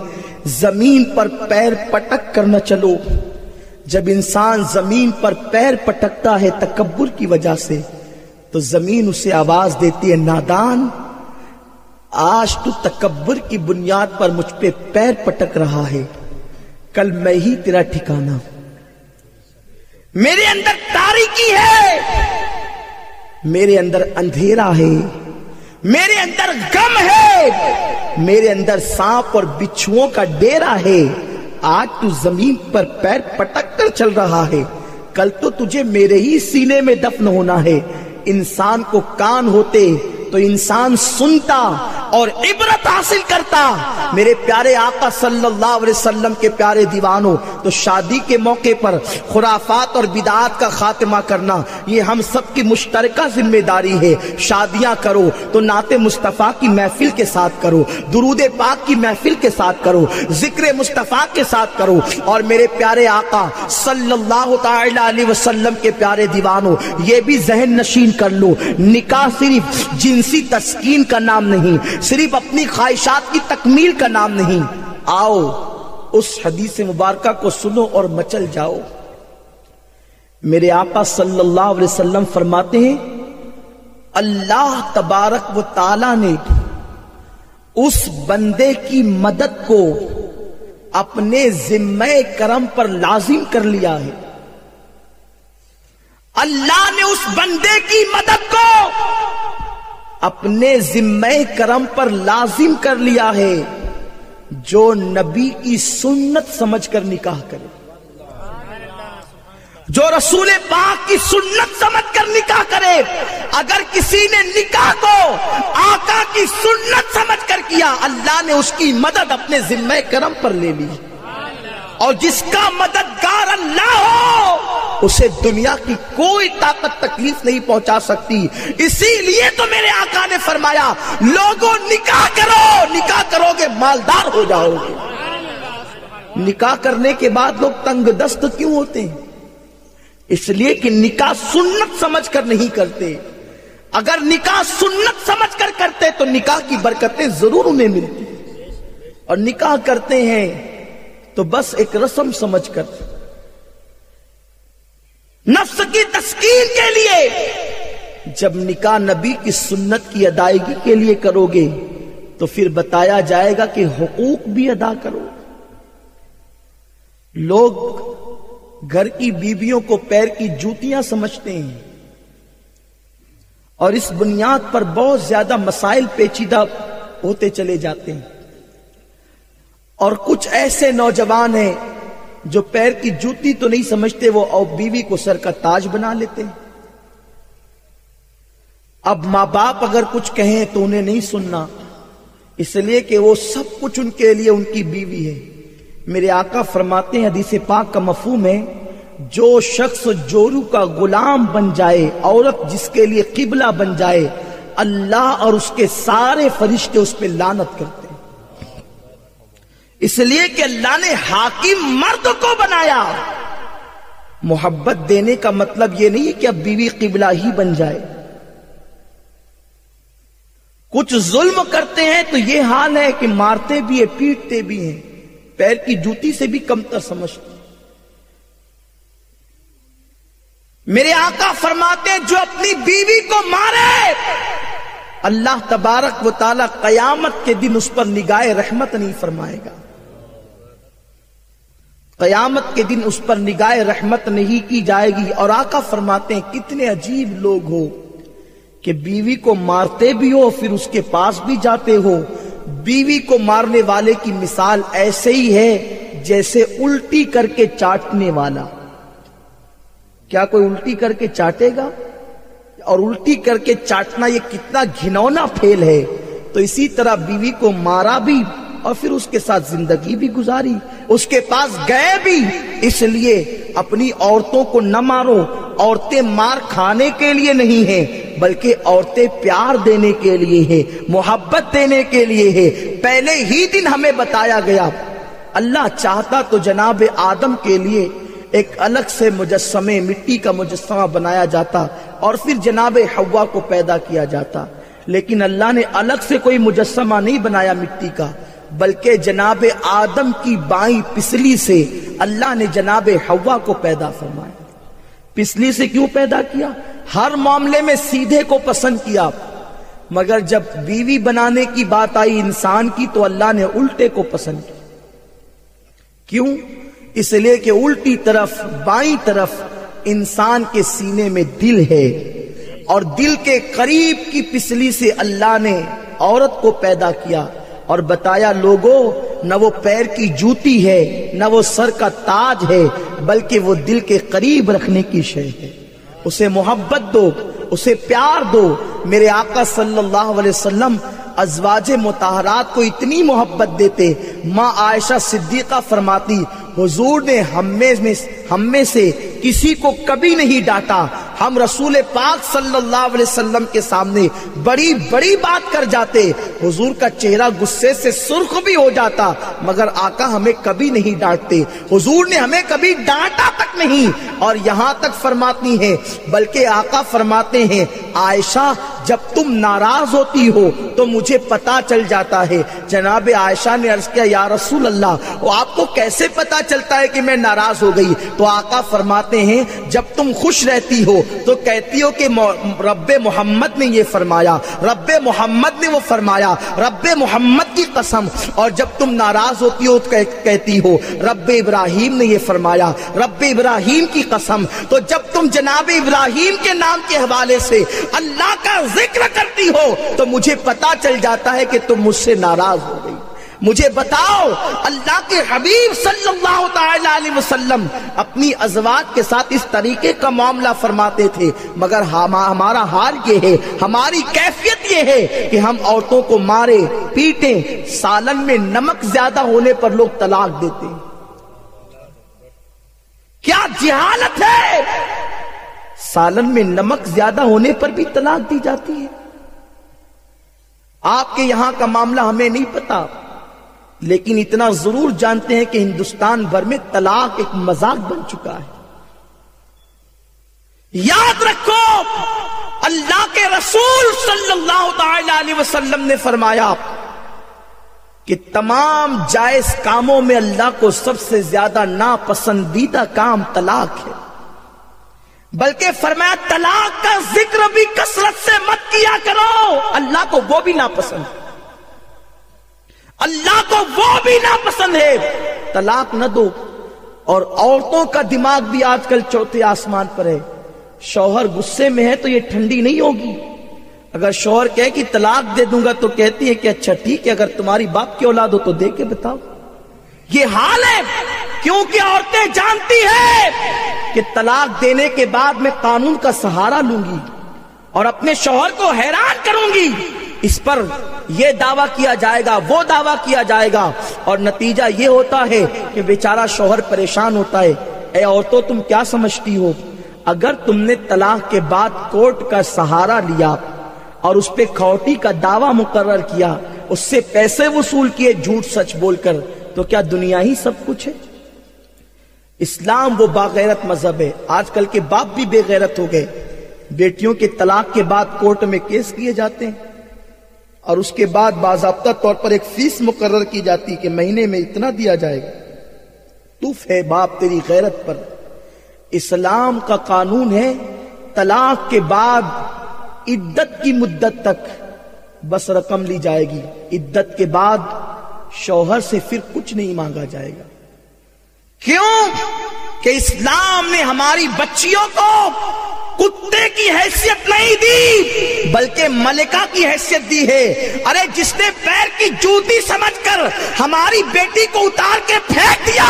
زمین پر پیر پٹک کر نہ چلو، جب انسان زمین پر پیر پٹکتا ہے تکبر کی وجہ سے تو زمین اسے آواز دیتی ہے نادان، آج تو تکبر کی بنیاد پر مجھ پہ پیر پٹک رہا ہے، کل میں ہی تیرا ٹھکانہ۔ میرے اندر تاریکی ہے، میرے اندر اندھیرا ہے، میرے اندر غم ہے، میرے اندر سانپ اور بچھوؤں کا ڈیرا ہے، آج تو زمین پر پیر پٹک کر چل رہا ہے، کل تو تجھے میرے ہی سینے میں دفن ہونا ہے۔ انسان کو کان ہوتے تو انسان سنتا اور عبرت حاصل کرتا۔ میرے پیارے آقا صلی اللہ علیہ وسلم کے پیارے دیوانوں، تو شادی کے موقع پر خرافات اور بدعات کا خاتمہ کرنا یہ ہم سب کی مشترکہ ذمہ داری ہے۔ شادیاں کرو تو نعت مصطفیٰ کی محفل کے ساتھ کرو، درود پاک کی محفل کے ساتھ کرو، ذکر مصطفیٰ کے ساتھ کرو۔ اور میرے پیارے آقا صلی اللہ تعالی علیہ وسلم کے پیارے دیوانوں، یہ بھی ذہن نشین کر لو، نکاح صرف جنسی تسکین کا نام نہیں، صرف اپنی خواہشات کی تکمیل کا نام نہیں۔ آؤ اس حدیث مبارکہ کو سنو اور مچل جاؤ۔ میرے آقا صلی اللہ علیہ وسلم فرماتے ہیں اللہ تبارک و تعالی نے اس بندے کی مدد کو اپنے ذمہ کرم پر لازم کر لیا ہے۔ اللہ نے اس بندے کی مدد کو اپنے ذمہ کرم پر لازم کر لیا ہے جو نبی کی سنت سمجھ کر نکاح کرے، جو رسول پاک کی سنت سمجھ کر نکاح کرے۔ اگر کسی نے نکاح کو آقا کی سنت سمجھ کر کیا، اللہ نے اس کی مدد اپنے ذمہ کرم پر لے لی، اور جس کا مددگار اللہ ہو اسے دنیا کی کوئی طاقت تکلیف نہیں پہنچا سکتی۔ اسی لیے تو میرے آقا نے فرمایا لوگوں نکاح کرو، نکاح کرو گے مالدار ہو جاؤ گے۔ نکاح کرنے کے بعد لوگ تنگ دست کیوں ہوتے ہیں؟ اس لیے کہ نکاح سنت سمجھ کر نہیں کرتے۔ اگر نکاح سنت سمجھ کر کرتے تو نکاح کی برکتیں ضرور انہیں ملتی، اور نکاح کرتے ہیں تو بس ایک رسم سمجھ کر، نفس کی تسکین کے لیے۔ جب نکاح نبی کی سنت کی ادائیگی کے لیے کرو گے تو پھر بتایا جائے گا کہ حقوق بھی ادا کرو۔ لوگ گھر کی بیویوں کو پیر کی جوتیاں سمجھتے ہیں، اور اس بنیاد پر بہت زیادہ مسائل پیچیدہ ہوتے چلے جاتے ہیں۔ اور کچھ ایسے نوجوان ہیں جو پیر کی جوتی تو نہیں سمجھتے، وہ اور بیوی کو سر کا تاج بنا لیتے ہیں۔ اب ماں باپ اگر کچھ کہیں تو انہیں نہیں سننا، اس لیے کہ وہ سب کچھ ان کے لیے ان کی بیوی ہے۔ میرے آقا فرماتے ہیں حدیث پاک کا مفہوم ہے جو شخص جورو کا غلام بن جائے، عورت جس کے لیے قبلہ بن جائے، اللہ اور اس کے سارے فرشتے اس پہ لعنت کرتے ہیں، اس لیے کہ اللہ نے حاکم مرد کو بنایا۔ محبت دینے کا مطلب یہ نہیں کہ اب بیوی قبلہ ہی بن جائے۔ کچھ ظلم کرتے ہیں تو یہ حال ہے کہ مارتے بھی ہیں، پیٹتے بھی ہیں، پیر کی جوتی سے بھی کمتر سمجھتے ہیں۔ میرے آقا فرماتے ہیں جو اپنی بیوی کو مارے، اللہ تبارک و تعالی قیامت کے دن اس پر نگاہ رحمت نہیں فرمائے گا۔ قیامت کے دن اس پر نگاہ رحمت نہیں کی جائے گی۔ اور آقا فرماتے ہیں کتنے عجیب لوگ ہو کہ بیوی کو مارتے بھی ہو پھر اس کے پاس بھی جاتے ہو۔ بیوی کو مارنے والے کی مثال ایسے ہی ہے جیسے الٹی کر کے چاٹنے والا۔ کیا کوئی الٹی کر کے چاٹے گا؟ اور الٹی کر کے چاٹنا یہ کتنا گھنونا پھیل ہے۔ تو اسی طرح بیوی کو مارا بھی اور پھر اس کے ساتھ زندگی بھی گزاری، اس کے پاس گئے بھی۔ اس لیے اپنی عورتوں کو نہ مارو۔ عورتیں مار کھانے کے لیے نہیں ہیں، بلکہ عورتیں پیار دینے کے لیے ہیں، محبت دینے کے لیے ہیں۔ پہلے ہی دن ہمیں بتایا گیا اللہ چاہتا تو جناب آدم کے لیے ایک الگ سے مجسمے، مٹی کا مجسمہ بنایا جاتا اور پھر جناب حوا کو پیدا کیا جاتا، لیکن اللہ نے الگ سے کوئی مجسمہ نہیں بنایا مٹی کا، بلکہ جناب آدم کی بائیں پسلی سے اللہ نے جناب حوا کو پیدا فرمایا. پسلی سے کیوں پیدا کیا؟ ہر معاملے میں سیدھے کو پسند کیا، مگر جب بیوی بنانے کی بات آئی انسان کی تو اللہ نے الٹے کو پسند کیا. کیوں؟ اس لیے کہ الٹی طرف بائیں طرف انسان کے سینے میں دل ہے، اور دل کے قریب کی پسلی سے اللہ نے عورت کو پیدا کیا اور بتایا لوگوں نہ وہ پیر کی جوتی ہے نہ وہ سر کا تاج ہے، بلکہ وہ دل کے قریب رکھنے کی شے ہے. اسے محبت دو، اسے پیار دو. میرے آقا صلی اللہ علیہ وسلم ازواج مطہرات کو اتنی محبت دیتے. ماں عائشہ صدیقہ فرماتی حضور نے ہم میں سے کسی کو کبھی نہیں ڈانٹا. ہم رسول پاک صلی اللہ علیہ وسلم کے سامنے بڑی بڑی بات کر جاتے، حضور کا چہرہ غصے سے سرخ بھی ہو جاتا، مگر آقا ہمیں کبھی نہیں ڈانٹتے. حضور نے ہمیں کبھی ڈانٹا تک نہیں. اور یہاں تک فرماتی ہیں، بلکہ آقا فرماتے ہیں عائشہ جب تم ناراض ہوتی ہو تو مجھے پتا چل جاتا ہے. جناب عائشہ نے عرض کیا یا رسول اللہ وہ آپ کو کیسے پتا چلتا ہے کہ میں ناراض ہو گئی؟ تو آقا فرماتے ہیں جب تم خوش رہتی ہو تو کہتی ہو کہ رب محمد نے یہ فرمایا، رب محمد نے وہ فرمایا، رب محمد کی قسم. اور جب تم ناراض ہوتی ہو تو کہتی ہو رب ابراہیم نے یہ فرمایا، رب ابراہیم کی قسم. تو جب تم جناب ابراہیم کے نام کے حوالے سے اللہ کا ذکر کرتی ہو تو مجھے پتا چل جاتا ہے کہ تم مجھ سے ناراض ہو گئی. مجھے بتاؤ اللہ کے حبیب صلی اللہ تعالی علیہ وسلم اپنی ازواج کے ساتھ اس طریقے کا معاملہ فرماتے تھے، مگر ہمارا حال یہ ہے، ہماری کیفیت یہ ہے کہ ہم عورتوں کو مارے پیٹیں، سالن میں نمک زیادہ ہونے پر لوگ طلاق دیتے ہیں. کیا جہالت ہے! سالن میں نمک زیادہ ہونے پر بھی طلاق دی جاتی ہے. آپ کے یہاں کا معاملہ ہمیں نہیں پتا، لیکن اتنا ضرور جانتے ہیں کہ ہندوستان بھر میں طلاق ایک مذاق بن چکا ہے. یاد رکھو اللہ کے رسول صلی اللہ تعالی علیہ وسلم نے فرمایا کہ تمام جائز کاموں میں اللہ کو سب سے زیادہ ناپسندیدہ کام طلاق ہے. بلکہ فرمایا طلاق کا ذکر بھی کثرت سے مت کیا کرو، اللہ کو وہ بھی ناپسند ہے، اللہ کو وہ بھی ناپسند ہے. طلاق نہ دو. اور عورتوں کا دماغ بھی آج کل چوتھے آسمان پر ہے. شوہر غصے میں ہے تو یہ ٹھنڈی نہیں ہوگی. اگر شوہر کہے کہ طلاق دے دوں گا تو کہتی ہے کہ اچھا ٹھیک ہے، اگر تمہاری باپ کی اولاد ہو تو دے کے بتاؤ. یہ حال ہے کیونکہ عورتیں جانتی ہیں کہ طلاق دینے کے بعد میں قانون کا سہارا لوں گی اور اپنے شوہر کو حیران کروں گی. اس پر یہ دعویٰ کیا جائے گا، وہ دعویٰ کیا جائے گا، اور نتیجہ یہ ہوتا ہے کہ بیچارہ شوہر پریشان ہوتا ہے. اے عورتوں تم کیا سمجھتی ہو؟ اگر تم نے طلاق کے بعد کورٹ کا سہارا لیا اور اس پہ کھوٹی کا دعویٰ مقرر کیا، اس سے پیسے وصول کیے جھوٹ سچ بول کر، تو کیا دنیا ہی سب کچھ ہے؟ اسلام وہ باغیرت مذہب ہے. آج کل کے باپ بھی بے غیرت ہو گئے. بیٹیوں کے طلاق کے بعد کورٹ میں کیس کیے جاتے ہیں اور اس کے بعد باضابطہ طور پر ایک فیس مقرر کی جاتی کہ مہینے میں اتنا دیا جائے گا. تف ہے باپ تیری غیرت پر. اسلام کا قانون ہے طلاق کے بعد عدت کی مدت تک بس رقم لی جائے گی. عدت کے بعد شوہر سے پھر کچھ نہیں مانگا جائے گا. کیوں کہ اسلام نے ہماری بچیوں کو کتے کی حیثیت نہیں دی بلکہ ملکہ کی حیثیت دی ہے. ارے جس نے پیر کی جوتی سمجھ کر ہماری بیٹی کو اتار کے پھینک دیا،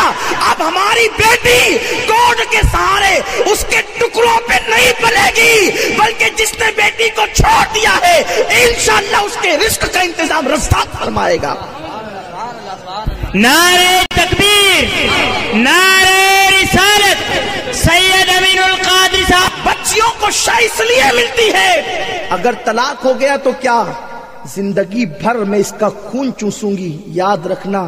اب ہماری بیٹی کوڈ کے سہارے اس کے ٹکڑوں پہ نہیں پلے گی، بلکہ جس نے بیٹی کو چھوڑ دیا ہے انشاءاللہ اس کے رزق کا انتظام رزاق فرمائے گا. نعرہ تکبیر، نعرہ رسالت، سید امین القادری صاحب. بچیوں کو شاہ اس لیے ملتی ہے اگر طلاق ہو گیا تو کیا زندگی بھر میں اس کا خون چوسوں گی. یاد رکھنا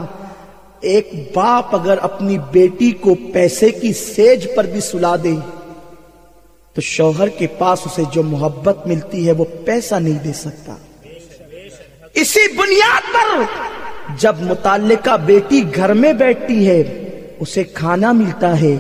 ایک باپ اگر اپنی بیٹی کو پیسے کی سیج پر بھی سلا دے تو شوہر کے پاس اسے جو محبت ملتی ہے وہ پیسہ نہیں دے سکتا. اسی بنیاد پر جب متعلقہ بیٹی گھر میں بیٹھتی ہے اسے کھانا ملتا ہے،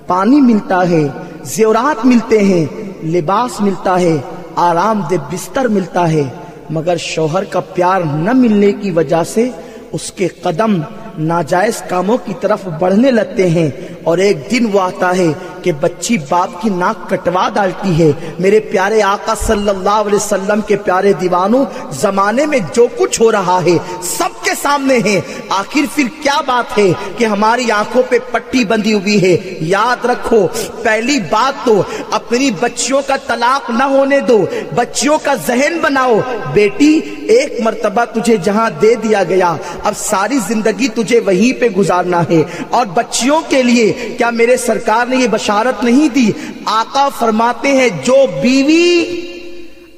پانی ملتا ہے، زیورات ملتے ہیں، لباس ملتا ہے، آرام دہ بستر ملتا ہے، مگر شوہر کا پیار نہ ملنے کی وجہ سے اس کے قدم ناجائز کاموں کی طرف بڑھنے لگتے ہیں، اور ایک دن وہ آتا ہے کہ بچی باپ کی ناک کٹوا ڈالتی ہے۔ میرے پیارے آقا صلی اللہ علیہ وسلم کے پیارے دیوانوں، زمانے میں جو کچھ ہو رہا ہے سب کے سامنے ہے، آخر پھر کیا بات ہے کہ ہماری آنکھوں پہ پٹی بندھی ہوئی ہے؟ یاد رکھو، پہلی بات تو اپنی بچیوں کا طلاق نہ ہونے دو، بچیوں کا ذہن بناؤ، بیٹی ایک مرتبہ تجھے جہاں دے دیا گیا اب ساری زندگی تجھے وہیں پہ گزارنا ہے۔ اور بچیوں کے لیے کیا میرے سرکار نے یہ بشارت نہیں دی؟ آقا فرماتے ہیں جو بیوی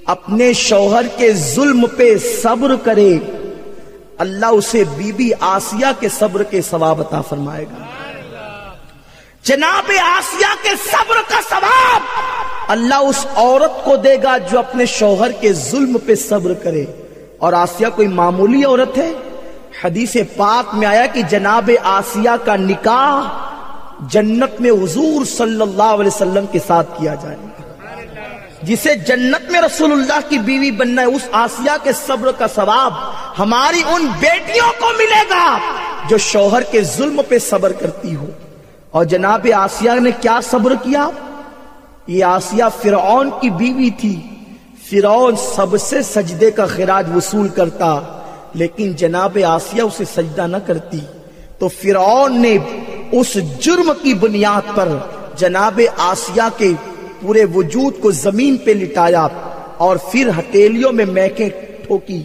اپنے شوہر کے ظلم پہ صبر کرے اللہ اسے بی بی آسیہ کے صبر کے ثواب عطا فرمائے گا۔ جناب آسیہ کے صبر کا ثواب اللہ اس عورت کو دے گا جو اپنے شوہر کے ظلم پہ صبر کرے۔ اور آسیہ کوئی معمولی عورت ہے؟ حدیث پاک میں آیا کہ جناب آسیہ کا نکاح جنت میں حضور صلی اللہ علیہ وسلم کے ساتھ کیا جائے گا۔ جسے جنت میں رسول اللہ کی بیوی بننا ہے، اس آسیہ کے صبر کا ثواب ہماری ان بیٹیوں کو ملے گا جو شوہر کے ظلم پہ صبر کرتی ہو۔ اور جناب آسیہ نے کیا صبر کیا؟ یہ آسیہ فرعون کی بیوی تھی، فرعون سب سے سجدے کا خراج وصول کرتا، لیکن جناب آسیہ اسے سجدہ نہ کرتی، تو فرعون نے اس جرم کی بنیاد پر جناب آسیہ کے پورے وجود کو زمین پہ لٹایا، اور پھر ہتھیلیوں میں میکیں ٹھوکی،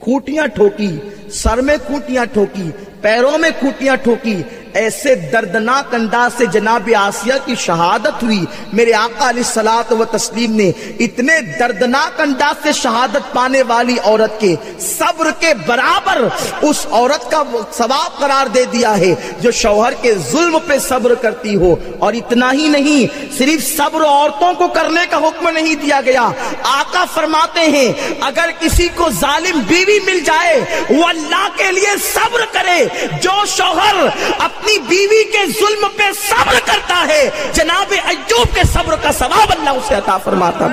کھوٹیاں ٹھوکی، سر میں کھوٹیاں ٹھوکی، پیروں میں کھوٹیاں ٹھوکی۔ ایسے دردناک انداز سے جناب آسیہ کی شہادت ہوئی۔ میرے آقا علیہ الصلوۃ والتسلیم نے اتنے دردناک انداز سے شہادت پانے والی عورت کے صبر کے برابر اس عورت کا ثواب قرار دے دیا ہے جو شوہر کے ظلم پہ صبر کرتی ہو۔ اور اتنا ہی نہیں، صرف صبر عورتوں کو کرنے کا حکم نہیں دیا گیا، آقا فرماتے ہیں اگر کسی کو ظالم بیوی مل جائے وہ اللہ کے لیے صبر کرے۔ جو شوہر اپنی بیوی کے ظلم پہ صبر کرتا ہے جناب ایوب کے صبر کا ثواب اللہ اسے عطا فرماتا۔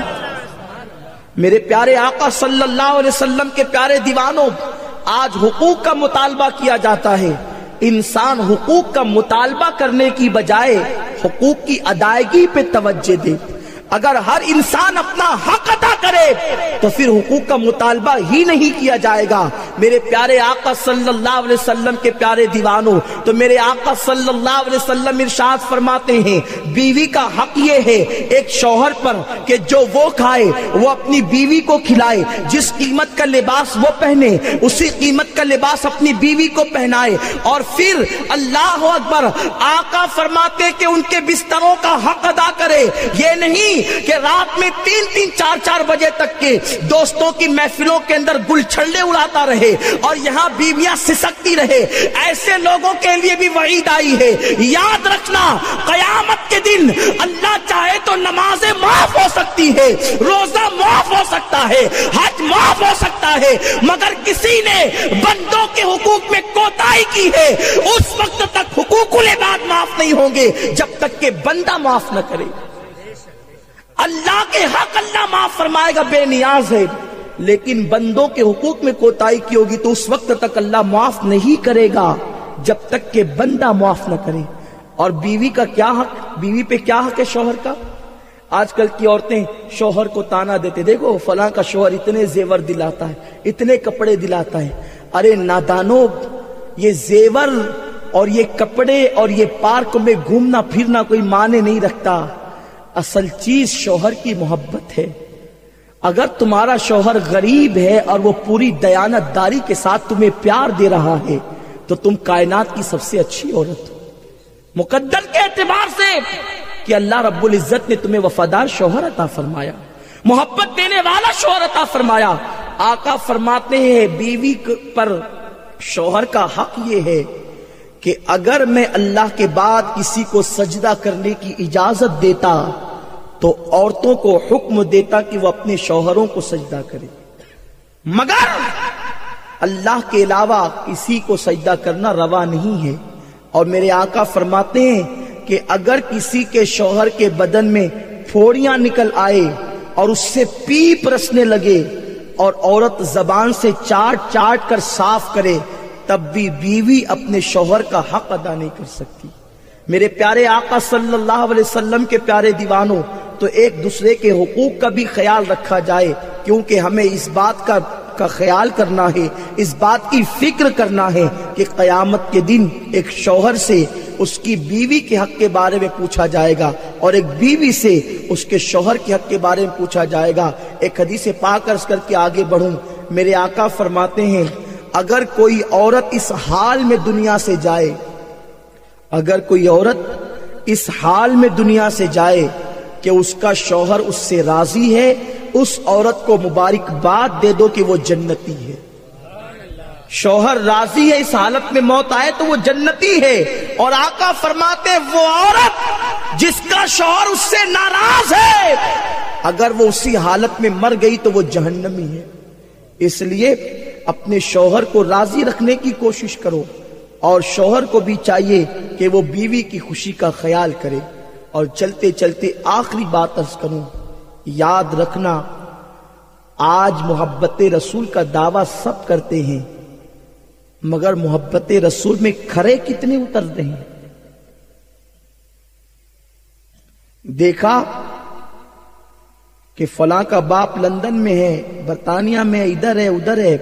میرے پیارے آقا صلی اللہ علیہ وسلم کے پیارے دیوانوں، آج حقوق کا مطالبہ کیا جاتا ہے۔ انسان حقوق کا مطالبہ کرنے کی بجائے حقوق کی ادائیگی پہ توجہ دے۔ اگر ہر انسان اپنا حق ادا کرے تو پھر حقوق کا مطالبہ ہی نہیں کیا جائے گا۔ میرے پیارے آقا صلی اللہ علیہ وسلم کے پیارے دیوانوں، تو میرے آقا صلی اللہ علیہ وسلم ارشاد فرماتے ہیں بیوی کا حق یہ ہے ایک شوہر پر کہ جو وہ کھائے وہ اپنی بیوی کو کھلائے، جس قیمت کا لباس وہ پہنے اسی قیمت کا لباس اپنی بیوی کو پہنائے، اور پھر اللہ اکبر آقا فرماتے کہ ان کے بستروں کا حق ادا کرے۔ یہ نہیں کہ رات میں 3-3 4-4 بجے تک کے دوستوں کی محفلوں کے اندر گل چھلے اڑاتا رہے اور یہاں بیویاں سسکتی رہے۔ ایسے لوگوں کے لیے بھی وعید آئی ہے۔ یاد رکھنا قیامت کے دن اللہ چاہے تو نمازیں معاف ہو سکتی ہے، روزہ معاف ہو سکتا ہے، حج معاف ہو سکتا ہے، مگر کسی نے بندوں کے حقوق میں کوتاہی کی ہے اس وقت تک حقوق العباد معاف نہیں ہوں گے جب تک کہ بندہ معاف نہ کرے۔ اللہ کے حق اللہ معاف فرمائے گا، بے نیاز ہے، لیکن بندوں کے حقوق میں کوتاہی کی ہوگی تو اس وقت تک اللہ معاف نہیں کرے گا جب تک کہ بندہ معاف نہ کرے۔ اور بیوی کا کیا حق، بیوی پہ کیا حق ہے شوہر کا؟ آج کل کی عورتیں شوہر کو تانا دیتے، دیکھو فلاں کا شوہر اتنے زیور دلاتا ہے، اتنے کپڑے دلاتا ہے۔ ارے نادانو، یہ زیور اور یہ کپڑے اور یہ پارک میں گھومنا پھرنا کوئی معنی نہیں رکھتا۔ اصل چیز شوہر کی محبت ہے۔ اگر تمہارا شوہر غریب ہے اور وہ پوری دیانت داری کے ساتھ تمہیں پیار دے رہا ہے تو تم کائنات کی سب سے اچھی عورت ہو، مقدر کے اعتبار سے کہ اللہ رب العزت نے تمہیں وفادار شوہر عطا فرمایا، محبت دینے والا شوہر عطا فرمایا۔ آقا فرماتے ہیں بیوی پر شوہر کا حق یہ ہے کہ اگر میں اللہ کے بعد کسی کو سجدہ کرنے کی اجازت دیتا تو عورتوں کو حکم دیتا کہ وہ اپنے شوہروں کو سجدہ کرے، مگر اللہ کے علاوہ کسی کو سجدہ کرنا روا نہیں ہے۔ اور میرے آقا فرماتے ہیں کہ اگر کسی کے شوہر کے بدن میں پھوڑیاں نکل آئے اور اس سے پیپ رسنے لگے اور عورت زبان سے چاٹ چاٹ کر صاف کرے تب بھی بیوی اپنے شوہر کا حق ادا نہیں کر سکتی۔ میرے پیارے آقا صلی اللہ علیہ وسلم کے پیارے دیوانوں، تو ایک دوسرے کے حقوق کا بھی خیال رکھا جائے، کیونکہ ہمیں اس بات کا خیال کرنا ہے، اس بات کی فکر کرنا ہے کہ قیامت کے دن ایک شوہر سے اس کی بیوی کے حق کے بارے میں پوچھا جائے گا اور ایک بیوی سے اس کے شوہر کے حق کے بارے میں پوچھا جائے گا۔ ایک حدیث پاک عرض کر کے آگے بڑھوں، میرے آقا فرماتے ہیں اگر کوئی عورت اس حال میں دنیا سے جائے، اگر کوئی عورت اس حال میں دنیا سے جائے کہ اس کا شوہر اس سے راضی ہے، اس عورت کو مبارکباد دے دو کہ وہ جنتی ہے۔ شوہر راضی ہے، اس حالت میں موت آئے تو وہ جنتی ہے۔ اور آقا فرماتے وہ عورت جس کا شوہر اس سے ناراض ہے، اگر وہ اسی حالت میں مر گئی تو وہ جہنمی ہے۔ اس لیے اپنے شوہر کو راضی رکھنے کی کوشش کرو، اور شوہر کو بھی چاہیے کہ وہ بیوی کی خوشی کا خیال کرے۔ اور چلتے چلتے آخری بات عرض کروں، یاد رکھنا آج محبت رسول کا دعویٰ سب کرتے ہیں، مگر محبت رسول میں کھرے کتنے اترتے ہیں؟ دیکھا کہ فلاں کا باپ لندن میں ہے، برطانیہ میں، ادھر ہے ادھر ہے،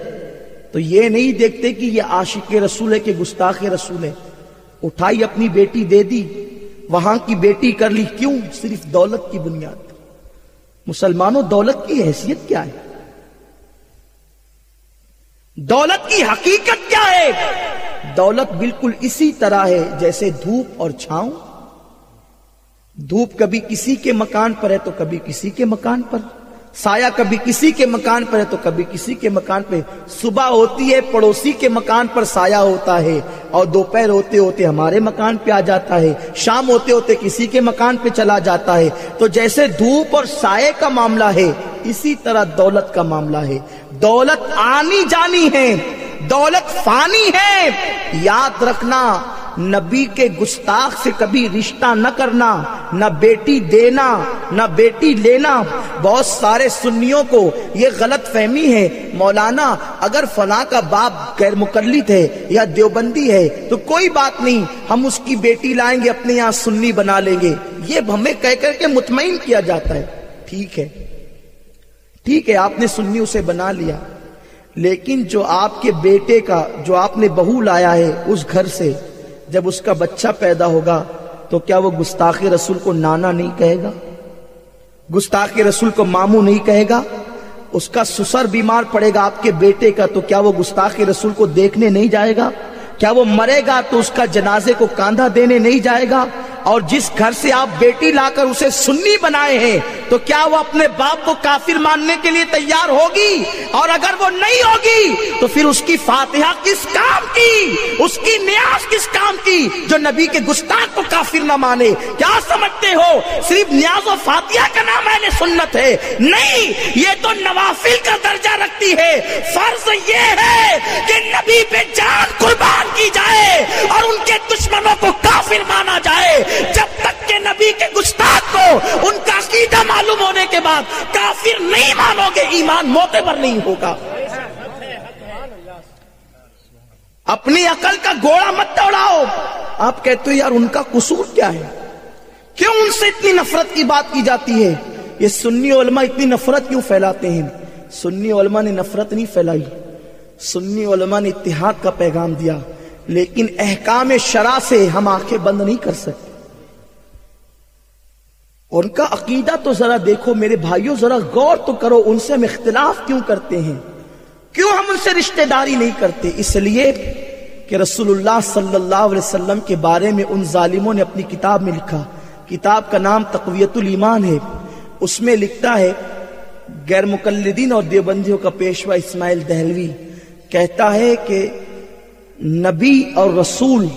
تو یہ نہیں دیکھتے کہ یہ عاشق رسول ہے کہ گستاخ رسول ہے۔ اٹھائی اپنی بیٹی دے دی، وہاں کی بیٹی کر لی، کیوں؟ صرف دولت کی بنیاد۔ مسلمانوں، دولت کی حیثیت کیا ہے؟ دولت کی حقیقت کیا ہے؟ دولت بالکل اسی طرح ہے جیسے دھوپ اور چھاؤں۔ دھوپ کبھی کسی کے مکان پر ہے تو کبھی کسی کے مکان پر، سایہ کبھی کسی کے مکان پر ہے تو کبھی کسی کے مکان پہ۔ صبح ہوتی ہے پڑوسی کے مکان پر سایہ ہوتا ہے، اور دوپہر ہوتے ہوتے ہمارے مکان پہ آ جاتا ہے، شام ہوتے ہوتے کسی کے مکان پہ چلا جاتا ہے۔ تو جیسے دھوپ اور سائے کا معاملہ ہے، اسی طرح دولت کا معاملہ ہے۔ دولت آنی جانی ہے، دولت فانی ہے۔ یاد رکھنا، نبی کے گستاخ سے کبھی رشتہ نہ کرنا، نہ بیٹی دینا نہ بیٹی لینا۔ بہت سارے سنیوں کو یہ غلط فہمی ہے، مولانا اگر فلاں کا باپ غیر مقلد ہے یا دیوبندی ہے تو کوئی بات نہیں، ہم اس کی بیٹی لائیں گے، اپنے یہاں سنی بنا لیں گے۔ یہ ہمیں کہہ کر کے مطمئن کیا جاتا ہے۔ ٹھیک ہے، ٹھیک ہے، آپ نے سنی اسے بنا لیا، لیکن جو آپ کے بیٹے کا، جو آپ نے بہو لایا ہے اس گھر سے، جب اس کا بچہ پیدا ہوگا تو کیا وہ گستاخ رسول کو نانا نہیں کہے گا؟ گستاخ رسول کو ماموں نہیں کہے گا؟ اس کا سسر بیمار پڑے گا آپ کے بیٹے کا تو کیا وہ گستاخ رسول کو دیکھنے نہیں جائے گا؟ کیا وہ مرے گا تو اس کا جنازے کو کاندھا دینے نہیں جائے گا؟ اور جس گھر سے آپ بیٹی لا کر اسے سنی بنائے ہیں تو کیا وہ اپنے باپ کو کافر ماننے کے لیے تیار ہوگی؟ اور اگر وہ نہیں ہوگی تو پھر اس کی فاتحہ کس کام کی، اس کی نیاز کس کام کی جو نبی کے گستاخ کو کافر نہ مانے؟ کیا سمجھتے ہو صرف نیاز و فاتحہ کا نام اہل سنت ہے؟ نہیں، یہ تو نوافل کا درجہ رکھتی ہے۔ فرض یہ ہے کہ نبی پہ جان قربان کی جائے اور ان کے دشمنوں کو کافر مانا جائے۔ جب تک کہ نبی کے گستاخ کو ان کا عقیدہ معلوم ہونے کے بعد کافر نہیں مانو گے، ایمان معتبر نہیں ہوگا۔ اپنی عقل کا گھوڑا مت دوڑاؤ۔ آپ کہتے ہو یار ان کا قصور کیا ہے، کیوں ان سے اتنی نفرت کی بات کی جاتی ہے؟ یہ سنی علماء اتنی نفرت کیوں پھیلاتے ہیں؟ سنی علماء نے نفرت نہیں پھیلائی، سنی علماء نے اتحاد کا پیغام دیا، لیکن احکام شرع سے ہم آنکھیں بند نہیں کر سکتے۔ ان کا عقیدہ تو ذرا دیکھو میرے بھائیوں، ذرا غور تو کرو، ان سے ہم اختلاف کیوں کرتے ہیں؟ کیوں ہم ان سے رشتہ داری نہیں کرتے؟ اس لیے کہ رسول اللہ صلی اللہ علیہ وسلم کے بارے میں ان ظالموں نے اپنی کتاب میں لکھا، کتاب کا نام تقویت الایمان ہے، اس میں لکھتا ہے غیر مقلدین اور دیوبندیوں کا پیشوا اسماعیل دہلوی کہتا ہے کہ نبی اور رسول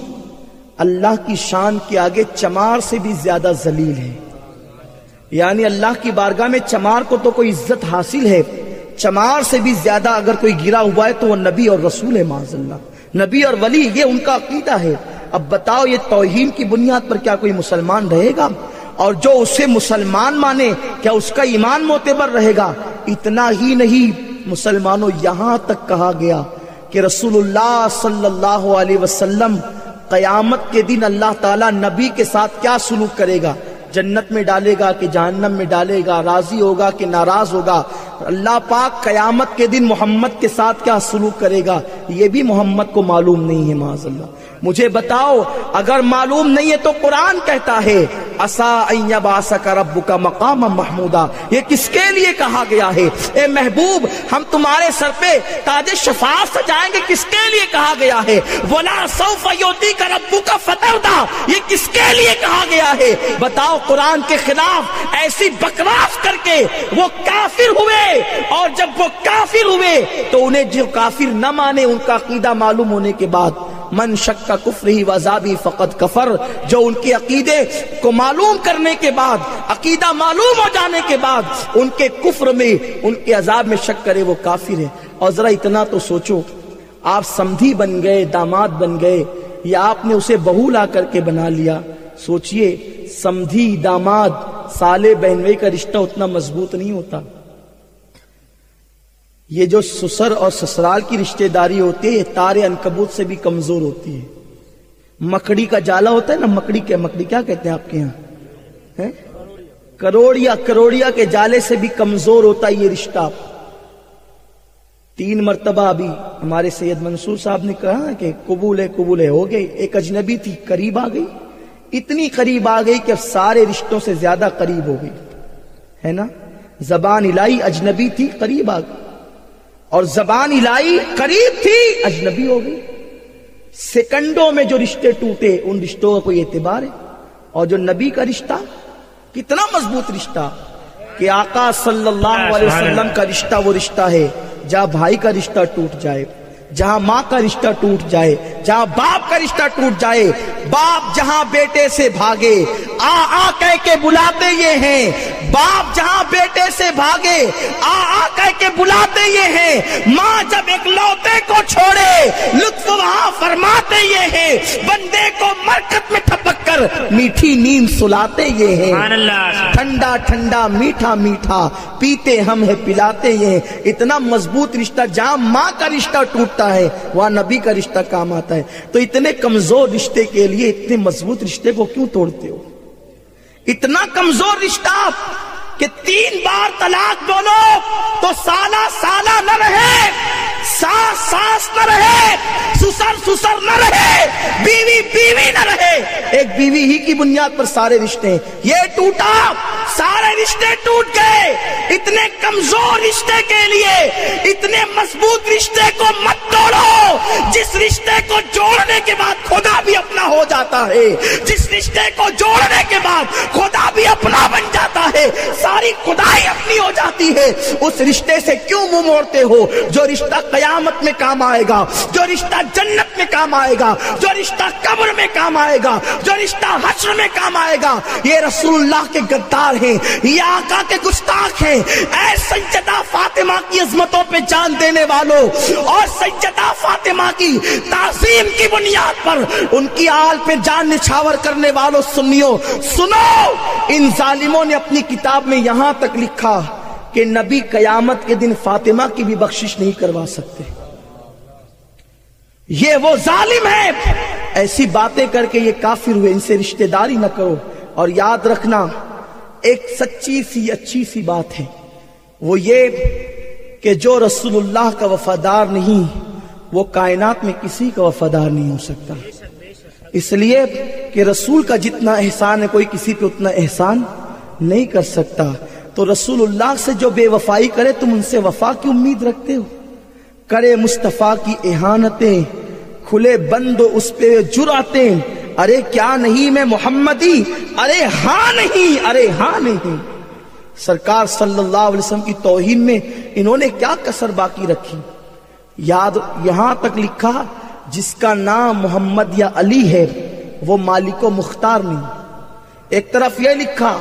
اللہ کی شان کے آگے چمار سے بھی زیادہ ذلیل ہے۔ یعنی اللہ کی بارگاہ میں چمار کو تو کوئی عزت حاصل ہے، چمار سے بھی زیادہ اگر کوئی گرا ہوا ہے تو وہ نبی اور رسول ہے، معاذ اللہ، نبی اور ولی، یہ ان کا عقیدہ ہے۔ اب بتاؤ یہ توہین کی بنیاد پر کیا کوئی مسلمان رہے گا؟ اور جو اسے مسلمان مانے کیا اس کا ایمان معتبر رہے گا؟ اتنا ہی نہیں مسلمانوں، یہاں تک کہا گیا کہ رسول اللہ صلی اللہ علیہ وسلم قیامت کے دن اللہ تعالیٰ نبی کے ساتھ کیا سلوک کرے گا؟ جنت میں ڈالے گا کہ جہنم میں ڈالے گا؟ راضی ہوگا کہ ناراض ہوگا؟ اللہ پاک قیامت کے دن محمد کے ساتھ کیا سلوک کرے گا یہ بھی محمد کو معلوم نہیں ہے معاذ اللہ۔ مجھے بتاؤ، اگر معلوم نہیں ہے تو قرآن کہتا ہے عسیٰ ان یبعثک ربک مقاما محمودا، یہ کس کے لیے کہا گیا ہے؟ اے محبوب، ہم تمہارے سر پہ تاج شفاعت سجائیں گے، کس کے لیے کہا گیا ہے؟ ولا سوف یعطیک ربک فترضی، یہ کس کے لیے کہا گیا ہے؟ بتاؤ، قرآن کے خلاف ایسی بکواس کر کے وہ کافر ہوئے، اور جب وہ کافر ہوئے تو انہیں جو کافر نہ مانے ان کا عقیدہ معلوم ہونے کے بعد من شک کا کفری وعذابی فقط کفر، جو ان کے عقیدے کو معلوم کرنے کے بعد، عقیدہ معلوم ہو جانے کے بعد ان کے کفر میں، ان کے عذاب میں شک کرے وہ کافر ہے۔ اور ذرا اتنا تو سوچو، آپ سمدھی بن گئے، داماد بن گئے، یا آپ نے اسے بہو لا کر کے بنا لیا۔ سوچئے، سمدھی داماد سالے بہنوئی کا رشتہ اتنا مضبوط نہیں ہوتا۔ یہ جو سسر اور سسرال کی رشتہ داری ہوتی ہے یہ تارے عنکبوت سے بھی کمزور ہوتی ہے۔ مکڑی کا جالا ہوتا ہے نا، مکڑی کیا کہتے ہیں آپ کے یہاں؟ کروڑیا کے جالے سے بھی کمزور ہوتا ہے یہ رشتہ۔ 3 مرتبہ ابھی ہمارے سید منصور صاحب نے کہا کہ قبول ہے ہو گئی۔ ایک اجنبی تھی، قریب آ گئی، اتنی قریب آ گئی کہ اب سارے رشتوں سے زیادہ قریب ہو گئی، ہے نا؟ زبان الہی اجنبی تھی، قریب آ گئی، اور زبان الہی قریب تھی، اجنبی ہو گئی۔ سیکنڈوں میں جو رشتے ٹوٹے ان رشتوں کا کوئی اعتبار ہے؟ اور جو نبی کا رشتہ کتنا مضبوط رشتہ کہ آقا صلی اللہ علیہ وسلم کا رشتہ وہ رشتہ ہے جہاں بھائی کا رشتہ ٹوٹ جائے، جہاں ماں کا رشتہ ٹوٹ جائے، جہاں باپ کا رشتہ ٹوٹ جائے، باپ جہاں بیٹے سے بھاگے آ کہہ کے بلاتے یہ ہیں، باپ جہاں بیٹے سے بھاگے آ کہہ کے بلاتے یہ ہیں، ماں جب ایک لوتے کو چھوڑے لطف وہاں فرماتے یہ ہیں، بندے کو مرکت میں ٹھپک کر میٹھی نیند سلاتے یہ ہیں، ٹھنڈا ٹھنڈا میٹھا میٹھا پیتے ہم ہے پلاتے یہ ہیں۔ اتنا مضبوط رشتہ، جہاں ماں کا رشتہ ٹوٹتا ہے وہاں نبی کا رشتہ کام آتا ہے۔ تو اتنے کمزور رشتے کے لیے اتنے مضبوط رشتے کو کیوں توڑتے ہو؟ اتنا کمزور رشتہ کہ 3 بار طلاق بولو تو سالہ نہ رہے، ساس نہ رہے، سسر نہ رہے، بیوی نہ رہے، ایک بیوی ہی کی بنیاد پر سارے رشتے، یہ ٹوٹا، سارے رشتے ٹوٹ گئے۔ اتنے کمزور رشتے کے لیے اتنے مضبوط رشتے کو مت توڑو، جس رشتے کو جوڑنے کے بعد خدا بھی اپنا ہو جاتا ہے، جس رشتے کو جوڑنے کے بعد خدا بھی اپنا بن جاتا ہے، ساری خدائی اپنی ہو جاتی ہے۔ اس رشتے سے کیوں منہ موڑتے ہو؟ جو رشتہ قیامت میں کام آئے گا، جو رشتہ جنت میں کام آئے گا، جو رشتہ قبر میں کام آئے گا، جو رشتہ حشر میں کام آئے گا۔ یہ رسول اللہ کے غدار ہیں، یہ آقا کے گستاخ ہیں۔ اے سیدہ فاطمہ کی عظمتوں پہ جان دینے والوں اور سیدہ فاطمہ کی تعظیم کی بنیاد پر ان کی آل پہ جان نچھاور کرنے والوں سنیو، سنو، ان ظالموں نے اپنی کتاب میں یہاں تک لکھا کہ نبی قیامت کے دن فاطمہ کی بھی بخشش نہیں کروا سکتے۔ یہ وہ ظالم ہے، ایسی باتیں کر کے یہ کافر ہوئے، ان سے رشتہ داری نہ کرو۔ اور یاد رکھنا ایک سچی سی اچھی سی بات ہے، وہ یہ کہ جو رسول اللہ کا وفادار نہیں وہ کائنات میں کسی کا وفادار نہیں ہو سکتا، اس لیے کہ رسول کا جتنا احسان ہے کوئی کسی پہ اتنا احسان نہیں کر سکتا۔ تو رسول اللہ سے جو بے وفائی کرے تم ان سے وفا کی امید رکھتے ہو؟ کرے مصطفیٰ کی اہانتیں، کھلے بند اس پہ جراتیں، ارے کیا نہیں میں محمدی، ارے ہاں نہیں، ارے ہاں نہیں۔ سرکار صلی اللہ علیہ وسلم کی توہین میں انہوں نے کیا کسر باقی رکھی؟ یاد یہاں تک لکھا جس کا نام محمد یا علی ہے وہ مالک و مختار نہیں۔ ایک طرف یہ لکھا،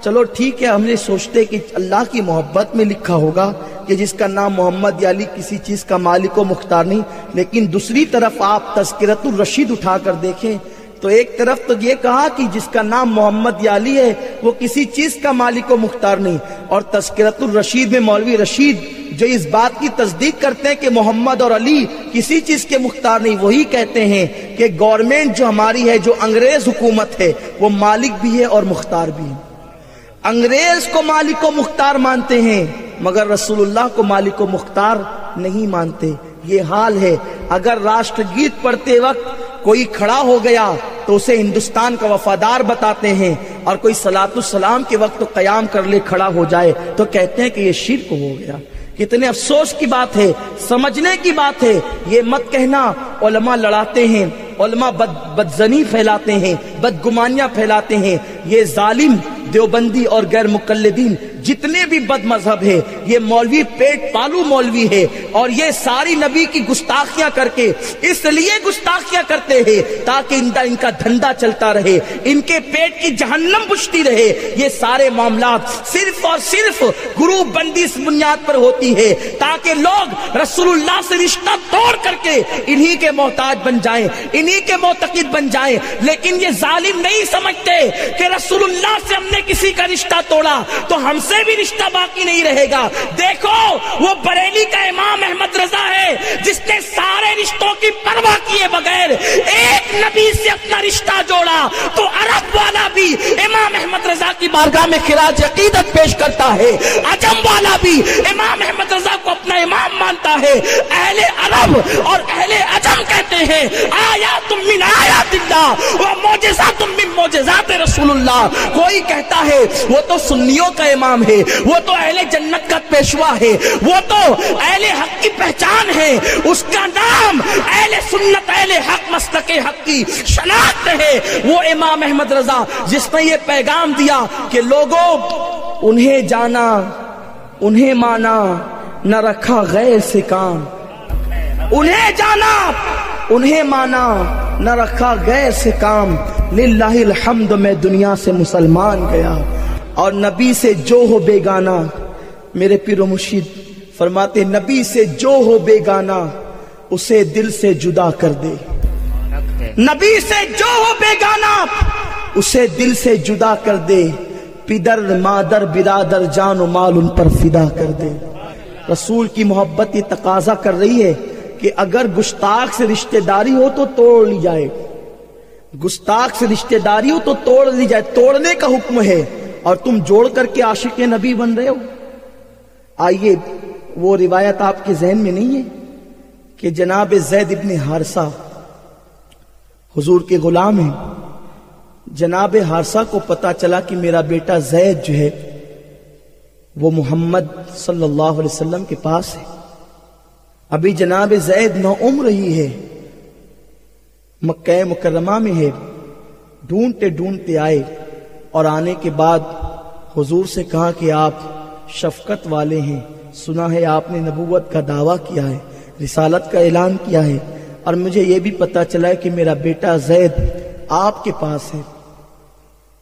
چلو ٹھیک ہے، ہم نے سوچتے کہ اللہ کی محبت میں لکھا ہوگا کہ جس کا نام محمد یا علی کسی چیز کا مالک و مختار نہیں، لیکن دوسری طرف آپ تذکرۃ الرشید اٹھا کر دیکھیں تو ایک طرف تو یہ کہا کہ جس کا نام محمد یا علی ہے وہ کسی چیز کا مالک و مختار نہیں، اور تذکرۃ الرشید میں مولوی رشید جو اس بات کی تصدیق کرتے ہیں کہ محمد اور علی کسی چیز کے مختار نہیں، وہی کہتے ہیں کہ گورنمنٹ جو ہماری ہے، جو انگریز حکومت ہے، وہ مالک بھی ہے اور مختار بھی ہے۔ انگریز کو مالک و مختار مانتے ہیں مگر رسول اللہ کو مالک و مختار نہیں مانتے۔ یہ حال ہے۔ اگر راشٹر گیت پڑھتے وقت کوئی کھڑا ہو گیا تو اسے ہندوستان کا وفادار بتاتے ہیں، اور کوئی صلاۃ السلام کے وقت قیام کر لے کھڑا ہو جائے تو کہتے ہیں کہ یہ شرک ہو گیا۔ کتنے افسوس کی بات ہے، سمجھنے کی بات ہے۔ یہ مت کہنا علماء لڑاتے ہیں، علماء بدزنی پھیلاتے ہیں، بدگمانیاں پھیلاتے ہیں۔ یہ ظالم دیوبندی اور غیر مقلدین جتنے بھی بد مذہب ہے، یہ مولوی پیٹ پالو مولوی ہے، اور یہ ساری نبی کی گستاخیاں کر کے اس لیے گستاخیاں کرتے ہیں تاکہ ان کا دھندا چلتا رہے، ان کے پیٹ کی جہنم بجھتی رہے۔ یہ سارے معاملات صرف اور صرف گروپ بندی اس بنیاد پر ہوتی ہے تاکہ لوگ رسول اللہ سے رشتہ توڑ کر کے انہی کے محتاج بن جائیں، انہی کے معتقد بن جائیں۔ لیکن یہ ظالم نہیں سمجھتے کہ رسول اللہ سے ہم نے کسی کا رشتہ توڑا تو ہم سے بھی رشتہ باقی نہیں رہے گا۔ دیکھو وہ بریلی کا امام احمد رضا ہے جس نے سارے رشتوں کی پرواہ کیے بغیر ایک نبی سے اپنا رشتہ جوڑا، تو عرب والا بھی امام احمد رضا کی بارگاہ میں خراج عقیدت پیش کرتا ہے، عجم والا بھی امام احمد رضا کو اپنا امام مانتا ہے۔ اہل عرب اور اہل عجم کہتے ہیں آیات من آیات اللہ و معجزات من معجزات رسول اللہ۔ کوئی کہتا ہے وہ تو سنیوں کا امام ہے، وہ تو اہل جنت کا پیشوا ہے، وہ تو اہل حق کی پہچان ہے، اس کا نام اہل سنت اہل حق مسلک حق کی شناخت ہے۔ وہ امام احمد رضا جس نے یہ پیغام دیا کہ لوگوں انہیں جانا انہیں مانا نہ رکھا غیر سے کام، انہیں جانا انہیں مانا نہ رکھا غیر سے کام، للہ الحمد میں دنیا سے مسلمان گیا، اور نبی سے جو ہو بیگانہ، میرے پیر و مرشد فرماتے نبی سے جو ہو بیگانہ اسے دل سے جدا کر دے، نبی سے جو ہو بیگانہ اسے دل سے جدا کر دے، پدر مادر برادر جان و مال ان پر فدا کر دے۔ رسول کی محبت یہ تقاضا کر رہی ہے کہ اگر گستاخ سے رشتہ داری ہو تو توڑ لی جائے، گستاخ سے رشتہ داری ہو تو توڑ لی جائے، توڑنے کا حکم ہے، اور تم جوڑ کر کے عاشق نبی بن رہے ہو۔ آئیے وہ روایت آپ کے ذہن میں نہیں ہے کہ جناب زید ابن حارثہ حضور کے غلام ہیں، جناب حارثہ کو پتا چلا کہ میرا بیٹا زید جو ہے وہ محمد صلی اللہ علیہ وسلم کے پاس ہے، ابھی جناب زید نوعمر ہی ہے، مکہ مکرمہ میں ہے، ڈھونڈتے ڈھونڈتے آئے، اور آنے کے بعد حضور سے کہا کہ آپ شفقت والے ہیں، سنا ہے آپ نے نبوت کا دعویٰ کیا ہے، رسالت کا اعلان کیا ہے، اور مجھے یہ بھی پتا چلا ہے کہ میرا بیٹا زید آپ کے پاس ہے۔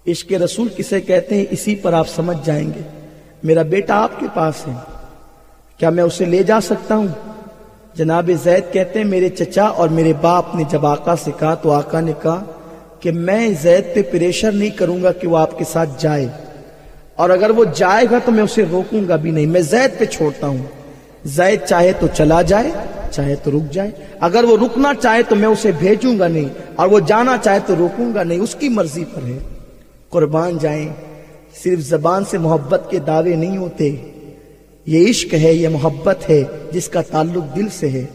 عشق رسول کسے کہتے ہیں اسی پر آپ سمجھ جائیں گے۔ میرا بیٹا آپ کے پاس ہے، کیا میں اسے لے جا سکتا ہوں؟ جناب زید کہتے ہیں میرے چچا اور میرے باپ نے جب آقا سے کہا تو آقا نے کہا کہ میں زید پہ پریشر نہیں کروں گا کہ وہ آپ کے ساتھ جائے، اور اگر وہ جائے گا تو میں اسے روکوں گا بھی نہیں، میں زید پہ چھوڑتا ہوں، زید چاہے تو چلا جائے چاہے تو رک جائے، اگر وہ رکنا چاہے تو میں اسے بھیجوں گا نہیں، اور وہ جانا چاہے تو روکوں گا نہیں، اس کی مرضی پر ہے۔ قربان جائیں، صرف زبان سے محبت کے دعوے نہیں ہوتے، یہ عشق ہے، یہ محبت ہے جس کا تعلق دل سے ہے۔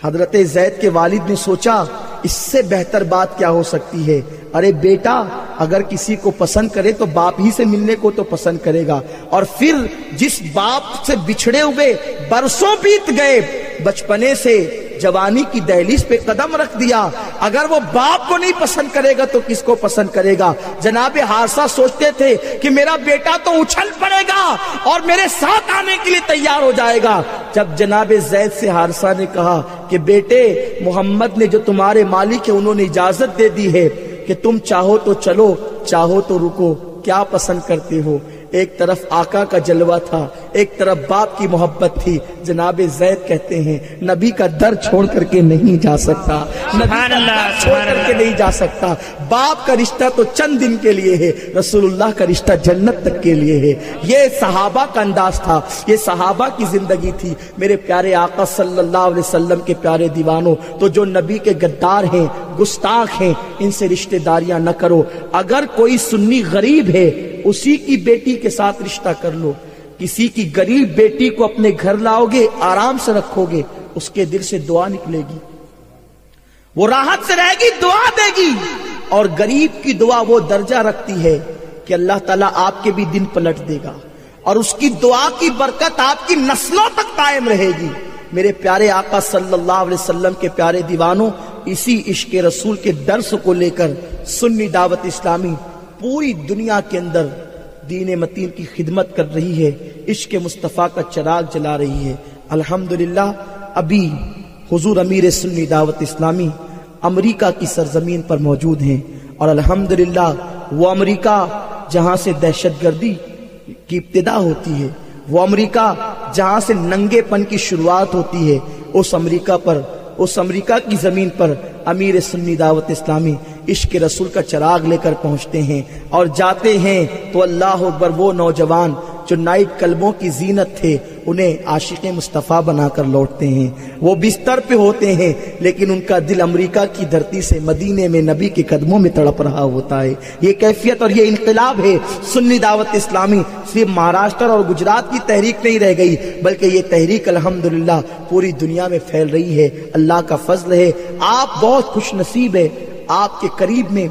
حضرت زید کے والد نے سوچا اس سے بہتر بات کیا ہو سکتی ہے، ارے بیٹا اگر کسی کو پسند کرے تو باپ ہی سے ملنے کو تو پسند کرے گا، اور پھر جس باپ سے بچھڑے ہوئے برسوں بیت گئے، بچپنے سے جوانی کی دہلیز پہ قدم رکھ دیا، اگر وہ باپ کو نہیں پسند کرے گا تو کس کو پسند کرے گا؟ جناب حارثہ سوچتے تھے کہ میرا بیٹا تو اچھل پڑے گا اور میرے ساتھ آنے کے لیے تیار ہو جائے گا۔ جب جناب زید سے حارثہ نے کہا کہ بیٹے محمد نے جو تمہارے مالک ہے انہوں نے اجازت دے دی ہے کہ تم چاہو تو چلو چاہو تو رکو، کیا پسند کرتے ہو؟ ایک طرف آقا کا جلوہ تھا، ایک طرف باپ کی محبت تھی. جناب زید کہتے ہیں نبی کا در چھوڑ کر کے نہیں جا سکتا، نبی کا در چھوڑ کر کے نہیں جا سکتا. باپ کا رشتہ تو چند دن کے لیے ہے، رسول اللہ کا رشتہ جنت تک کے لیے ہے. یہ صحابہ کا انداز تھا، یہ صحابہ کی زندگی تھی. میرے پیارے آقا صلی اللہ علیہ وسلم کے پیارے دیوانوں، تو جو نبی کے غدار ہیں، گستاخ ہیں، ان سے رشتہ داریاں نہ کرو. اگر کوئی سنی غریب ہے اسی کی بیٹی کے ساتھ رشتہ کر لو. کسی کی غریب بیٹی کو اپنے گھر لاؤ گے، آرام سے رکھو گے، اس کے دل سے دعا نکلے گی، وہ راحت سے رہے گی، دعا دے گی. اور غریب کی دعا وہ درجہ رکھتی ہے کہ اللہ تعالیٰ آپ کے بھی دن پلٹ دے گا اور اس کی دعا کی برکت آپ کی نسلوں تک قائم رہے گی. میرے پیارے آقا صلی اللہ علیہ وسلم کے پیارے دیوانوں، اسی عشق رسول کے درس کو لے کر سنی دعوت اسلامی پوری دنیا کے اندر دین متین کی خدمت کر رہی ہے، عشق مصطفیٰ کا چراغ جلا رہی ہے. الحمدللہ ابھی حضور امیر سنی دعوت اسلامی امریکہ کی سرزمین پر موجود ہیں، اور الحمدللہ وہ امریکہ جہاں سے دہشت گردی کی ابتدا ہوتی ہے، وہ امریکہ جہاں سے ننگے پن کی شروعات ہوتی ہے، اس امریکہ کی زمین پر امیر سنی دعوت اسلامی عشق رسول کا چراغ لے کر پہنچتے ہیں. اور جاتے ہیں تو اللہ اکبر، وہ نوجوان جو نائٹ کلبوں کی زینت تھے انہیں عاشق مصطفیٰ بنا کر لوٹتے ہیں. وہ بستر پہ ہوتے ہیں لیکن ان کا دل امریکہ کی دھرتی سے مدینے میں نبی کے قدموں میں تڑپ رہا ہوتا ہے. یہ کیفیت اور یہ انقلاب ہے. سنی دعوت اسلامی صرف مہاراشٹر اور گجرات کی تحریک نہیں رہ گئی، بلکہ یہ تحریک الحمدللہ پوری دنیا میں پھیل رہی ہے. اللہ کا فضل ہے، آپ بہت خوش نصیب ہے. آپ کے قریب میں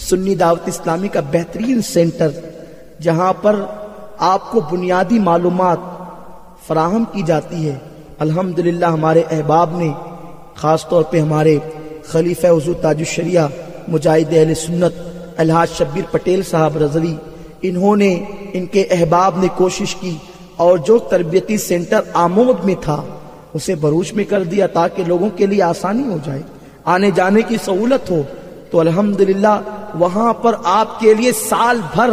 سنی دعوت اسلامی کا بہترین سینٹر، جہاں پر آپ کو بنیادی معلومات فراہم کی جاتی ہے. الحمدللہ ہمارے احباب نے، خاص طور پہ ہمارے خلیفہ حضور تاج الشریعہ مجاہد اہل سنت الحاج شبیر پٹیل صاحب رضوی، انہوں نے، ان کے احباب نے کوشش کی اور جو تربیتی سینٹر آمود میں تھا اسے بروچ میں کر دیا تاکہ لوگوں کے لیے آسانی ہو جائے، آنے جانے کی سہولت ہو. تو الحمدللہ وہاں پر آپ کے لیے سال بھر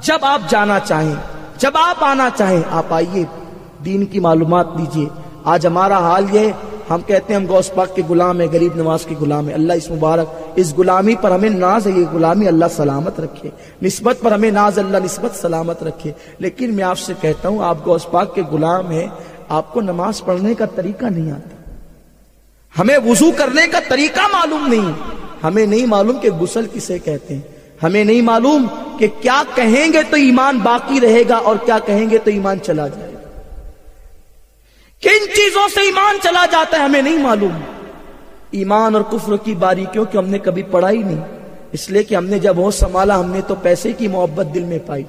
جب آپ جانا چاہیں، جب آپ آنا چاہیں، آپ آئیے، دین کی معلومات لیجئے. آج ہمارا حال یہ، ہم کہتے ہیں ہم غوث پاک کے غلام ہیں، غریب نواز کے غلام ہیں. اللہ اس مبارک اس غلامی پر ہمیں ناز ہے، یہ غلامی اللہ سلامت رکھے، نسبت پر ہمیں ناز، اللہ نسبت سلامت رکھے. لیکن میں آپ سے کہتا ہوں، آپ غوث پاک کے غلام ہیں، آپ کو نماز پڑھنے کا طریقہ نہیں آتا، ہمیں وضو کرنے کا طریقہ معلوم نہیں، ہمیں نہیں معلوم کہ غسل کسے کہتے ہیں، ہمیں نہیں معلوم کہ کیا کہیں گے تو ایمان باقی رہے گا اور کیا کہیں گے تو ایمان چلا جائے گا، کن چیزوں سے ایمان چلا جاتا ہے ہمیں نہیں معلوم. ایمان اور کفر کی باریکیوں کی ہم نے کبھی پڑھا ہی نہیں، اس لیے کہ ہم نے جب ہوش سنبھالا ہم نے تو پیسے کی محبت دل میں پائی.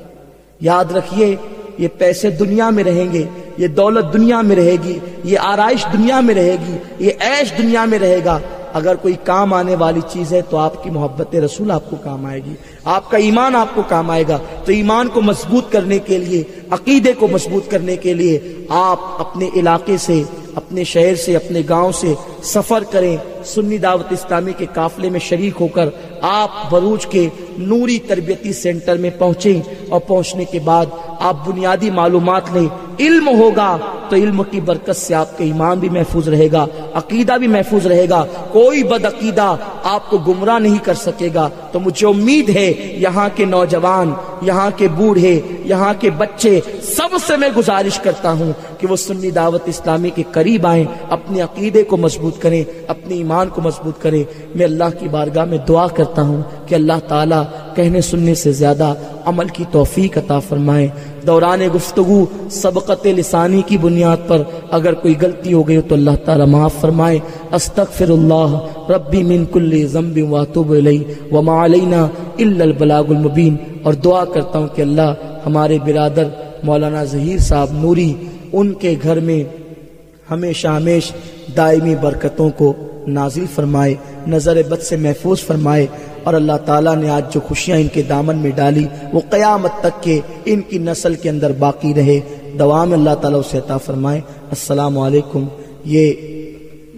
یاد رکھیے، یہ پیسے دنیا میں رہیں گے، یہ دولت دنیا میں رہے گی، یہ آرائش دنیا میں رہے گی، یہ عیش دنیا میں رہے گا. اگر کوئی کام آنے والی چیز ہے تو آپ کی محبت رسول آپ کو کام آئے گی، آپ کا ایمان آپ کو کام آئے گا. تو ایمان کو مضبوط کرنے کے لیے، عقیدے کو مضبوط کرنے کے لیے آپ اپنے علاقے سے، اپنے شہر سے، اپنے گاؤں سے سفر کریں، سنی دعوت اسلامی کے قافلے میں شریک ہو کر آپ بروچ کے نوری تربیتی سینٹر میں پہنچیں، اور پہنچنے کے بعد آپ بنیادی معلومات لیں. علم ہوگا تو علم کی برکت سے آپ کا ایمان بھی محفوظ رہے گا، عقیدہ بھی محفوظ رہے گا، کوئی بدعقیدہ آپ کو گمراہ نہیں کر سکے گا. تو مجھے امید ہے یہاں کے نوجوان، یہاں کے بوڑھے، یہاں کے بچے، سب سے میں گزارش کرتا ہوں کہ وہ سنی دعوت اسلامی کے قریب آئیں، اپنے عقیدے کو مضبوط کریں، اپنے ایمان کو مضبوط کریں. میں اللہ کی بارگاہ میں دعا کرتا ہوں کہ اللہ تعالیٰ کہنے سننے سے زیادہ عمل کی توفیق عطا فرمائے. دوران گفتگو سبقت لسانی کی بنیاد پر اگر کوئی غلطی ہو گئی تو اللہ تعالیٰ معاف فرمائے. استغفر اللہ ربی من کل ذنب واتوب الیہ وما علینا الا البلاغ المبین. اور دعا کرتا ہوں کہ اللہ ہمارے برادر مولانا ظہیر صاحب نوری، ان کے گھر میں ہمیشہ ہمیش دائمی برکتوں کو نازل فرمائے، نظر بد سے محفوظ فرمائے. اور اللہ تعالیٰ نے آج جو خوشیاں ان کے دامن میں ڈالی وہ قیامت تک کے ان کی نسل کے اندر باقی رہے، دوام اللہ تعالیٰ اسے عطا فرمائے. السلام علیکم. یہ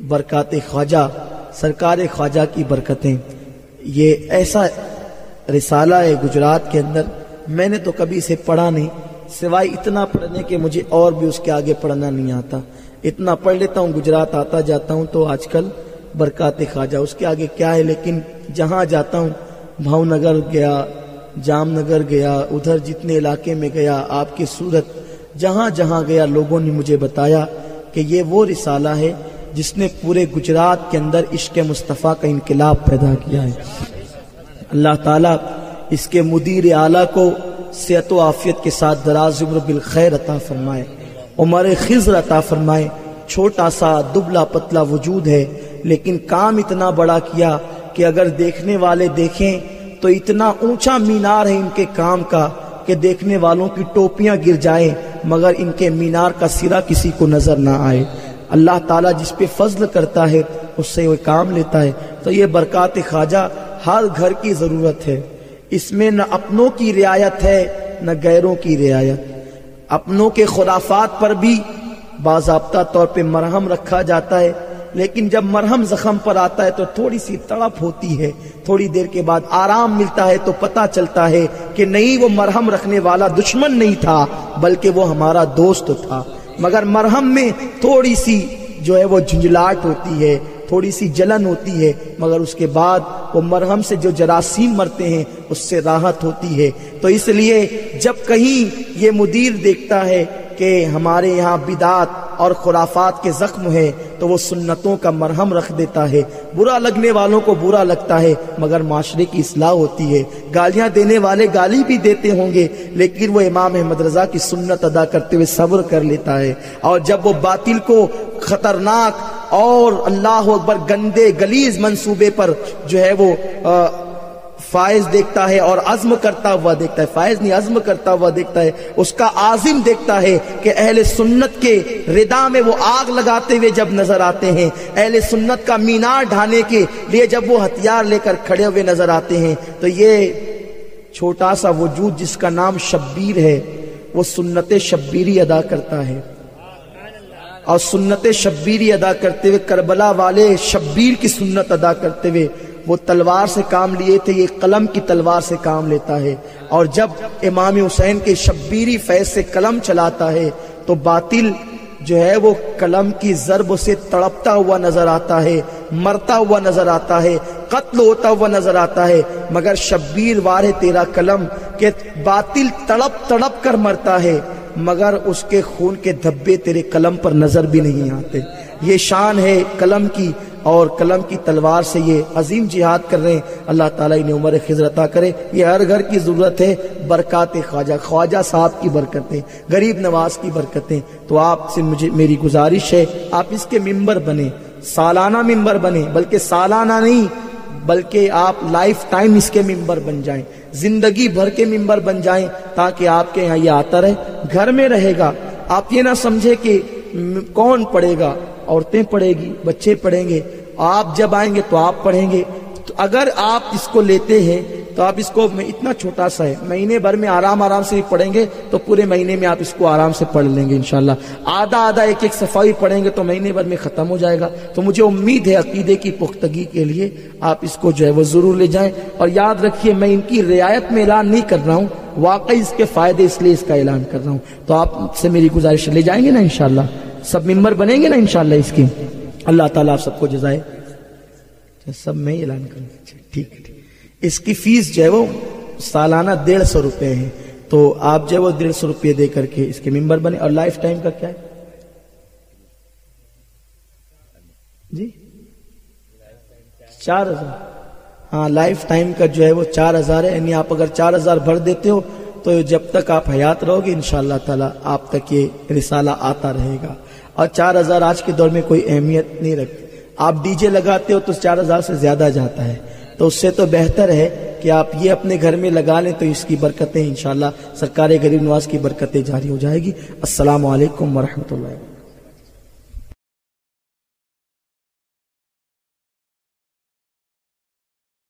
برکات خواجہ، سرکار خواجہ کی برکتیں، یہ ایسا رسالہ ہے گجرات کے اندر میں نے تو کبھی اسے پڑھا نہیں، سوائے اتنا پڑھنے کے مجھے اور بھی اس کے آگے پڑھنا نہیں آتا۔ اتنا پڑھ لیتا ہوں، گجرات آتا جاتا ہوں تو آج کل برکات خواجہ، اس کے آگے کیا ہے، لیکن جہاں جاتا ہوں، بھاؤ نگر گیا، جام نگر گیا، ادھر جتنے علاقے میں گیا، آپ کی صورت جہاں جہاں گیا، لوگوں نے مجھے بتایا کہ یہ وہ رسالہ ہے جس نے پورے گجرات کے اندر عشق مصطفیٰ کا انقلاب پیدا کیا ہے۔ اللہ تعالیٰ اس کے مدیر اعلیٰ کو صحت و عافیت کے ساتھ دراز عمر بالخیر عطا فرمائے، عمر خضر عطا فرمائے۔ چھوٹا سا دبلا پتلا وجود ہے لیکن کام اتنا بڑا کیا کہ اگر دیکھنے والے دیکھیں تو اتنا اونچا مینار ہے ان کے کام کا کہ دیکھنے والوں کی ٹوپیاں گر جائیں مگر ان کے مینار کا سرا کسی کو نظر نہ آئے۔ اللہ تعالیٰ جس پہ فضل کرتا ہے اس سے وہ کام لیتا ہے۔ تو یہ برکات خواجہ ہر گھر کی ضرورت ہے، اس میں نہ اپنوں کی رعایت ہے نہ غیروں کی رعایت۔ اپنوں کے خرافات پر بھی باضابطہ طور پہ مرہم رکھا جاتا ہے، لیکن جب مرہم زخم پر آتا ہے تو تھوڑی سی تڑپ ہوتی ہے، تھوڑی دیر کے بعد آرام ملتا ہے تو پتہ چلتا ہے کہ نہیں، وہ مرہم رکھنے والا دشمن نہیں تھا بلکہ وہ ہمارا دوست تھا۔ مگر مرہم میں تھوڑی سی جو ہے وہ جھنجھلاہٹ ہوتی ہے، تھوڑی سی جلن ہوتی ہے، مگر اس کے بعد وہ مرہم سے جو جراثیم مرتے ہیں اس سے راحت ہوتی ہے۔ تو اس لیے جب کہیں یہ مدیر دیکھتا ہے کہ ہمارے یہاں بدعات اور خرافات کے زخم ہے تو وہ سنتوں کا مرہم رکھ دیتا ہے۔ برا لگنے والوں کو برا لگتا ہے مگر معاشرے کی اصلاح ہوتی ہے۔ گالیاں دینے والے گالی بھی دیتے ہوں گے لیکن وہ امام احمد رضا کی سنت ادا کرتے ہوئے صبر کر لیتا ہے، اور جب وہ باطل کو خطرناک اور اللہ اکبر گندے غلیظ منصوبے پر جو ہے وہ فائز دیکھتا ہے اور عزم کرتا ہوا دیکھتا ہے، فائز نہیں عزم کرتا ہوا دیکھتا ہے، اس کا عازم دیکھتا ہے کہ اہل سنت کے ردا میں وہ آگ لگاتے ہوئے جب نظر آتے ہیں، اہل سنت کا مینار ڈھانے کے لیے جب وہ ہتھیار لے کر کھڑے ہوئے نظر آتے ہیں، تو یہ چھوٹا سا وجود جس کا نام شبیر ہے وہ سنت شبیری ادا کرتا ہے، اور سنت شبیری ادا کرتے ہوئے کربلا والے شبیر کی سنت ادا کرتے ہوئے وہ تلوار سے کام لیے تھے، یہ قلم کی تلوار سے کام لیتا ہے، اور جب امام حسین کے شبیری فیض سے قلم چلاتا ہے تو باطل جو ہے وہ قلم کی ضرب سے تڑپتا ہوا نظر آتا ہے، مرتا ہوا نظر آتا ہے، قتل ہوتا ہوا نظر آتا ہے، مگر شبیر وار ہے تیرا قلم کہ باطل تڑپ تڑپ کر مرتا ہے مگر اس کے خون کے دھبے تیرے قلم پر نظر بھی نہیں آتے۔ یہ شان ہے قلم کی، اور قلم کی تلوار سے یہ عظیم جہاد کر رہے ہیں۔ اللہ تعالیٰ انہیں عمر خضر عطا کرے۔ یہ ہر گھر کی ضرورت ہے، برکات خواجہ، خواجہ صاحب کی برکتیں، غریب نواز کی برکتیں۔ تو آپ سے مجھے میری گزارش ہے آپ اس کے ممبر بنیں، سالانہ ممبر بنیں، بلکہ سالانہ نہیں بلکہ آپ لائف ٹائم اس کے ممبر بن جائیں، زندگی بھر کے ممبر بن جائیں، تاکہ آپ کے یہاں یہ آتا رہے، گھر میں رہے گا۔ آپ یہ نہ سمجھے کہ کون پڑھے گا، عورتیں پڑھے گی، بچے پڑھیں گے، آپ جب آئیں گے تو آپ پڑھیں گے۔ تو اگر آپ اس کو لیتے ہیں تو آپ اس کو، اتنا چھوٹا سا ہے، مہینے بھر میں آرام سے بھی پڑھیں گے تو پورے مہینے میں آپ اس کو آرام سے پڑھ لیں گے انشاءاللہ۔ آدھا ایک صفحہ پڑھیں گے تو مہینے بھر میں ختم ہو جائے گا۔ تو مجھے امید ہے عقیدے کی پختگی کے لیے آپ اس کو جو ہے وہ ضرور لے جائیں، اور یاد رکھیے میں ان کی رعایت میں اعلان نہیں کر رہا ہوں، واقعی اس کے فائدے اس لیے اس کا اعلان کر رہا ہوں۔ تو آپ سے میری گزارش، لے جائیں گے نا انشاءاللہ، سب ممبر بنیں گے نا انشاءاللہ اس کی۔ اللہ تعالیٰ آپ سب کو جزائے، سب میں اعلان کروں، ٹھیک ہے۔ اس کی فیس جو ہے وہ سالانہ 150 روپے ہے، تو آپ جو ہے وہ 150 روپے دے کر کے اس کے ممبر بنے۔ اور لائف ٹائم کا کیا ہے جی؟ 4000۔ ہاں، لائف ٹائم کا جو ہے وہ 4000 ہے، یعنی آپ اگر 4000 بھر دیتے ہو تو جب تک آپ حیات رہو گے انشاءاللہ تعالیٰ آپ تک یہ رسالہ آتا رہے گا۔ اور 4000 آج کے دور میں کوئی اہمیت نہیں رکھتی، آپ ڈی جے لگاتے ہو تو 4000 سے زیادہ جاتا ہے، تو اس سے تو بہتر ہے کہ آپ یہ اپنے گھر میں لگا لیں، تو اس کی برکتیں انشاءاللہ سرکار غریب نواز کی برکتیں جاری ہو جائے گی۔ السلام علیکم ورحمۃ اللہ۔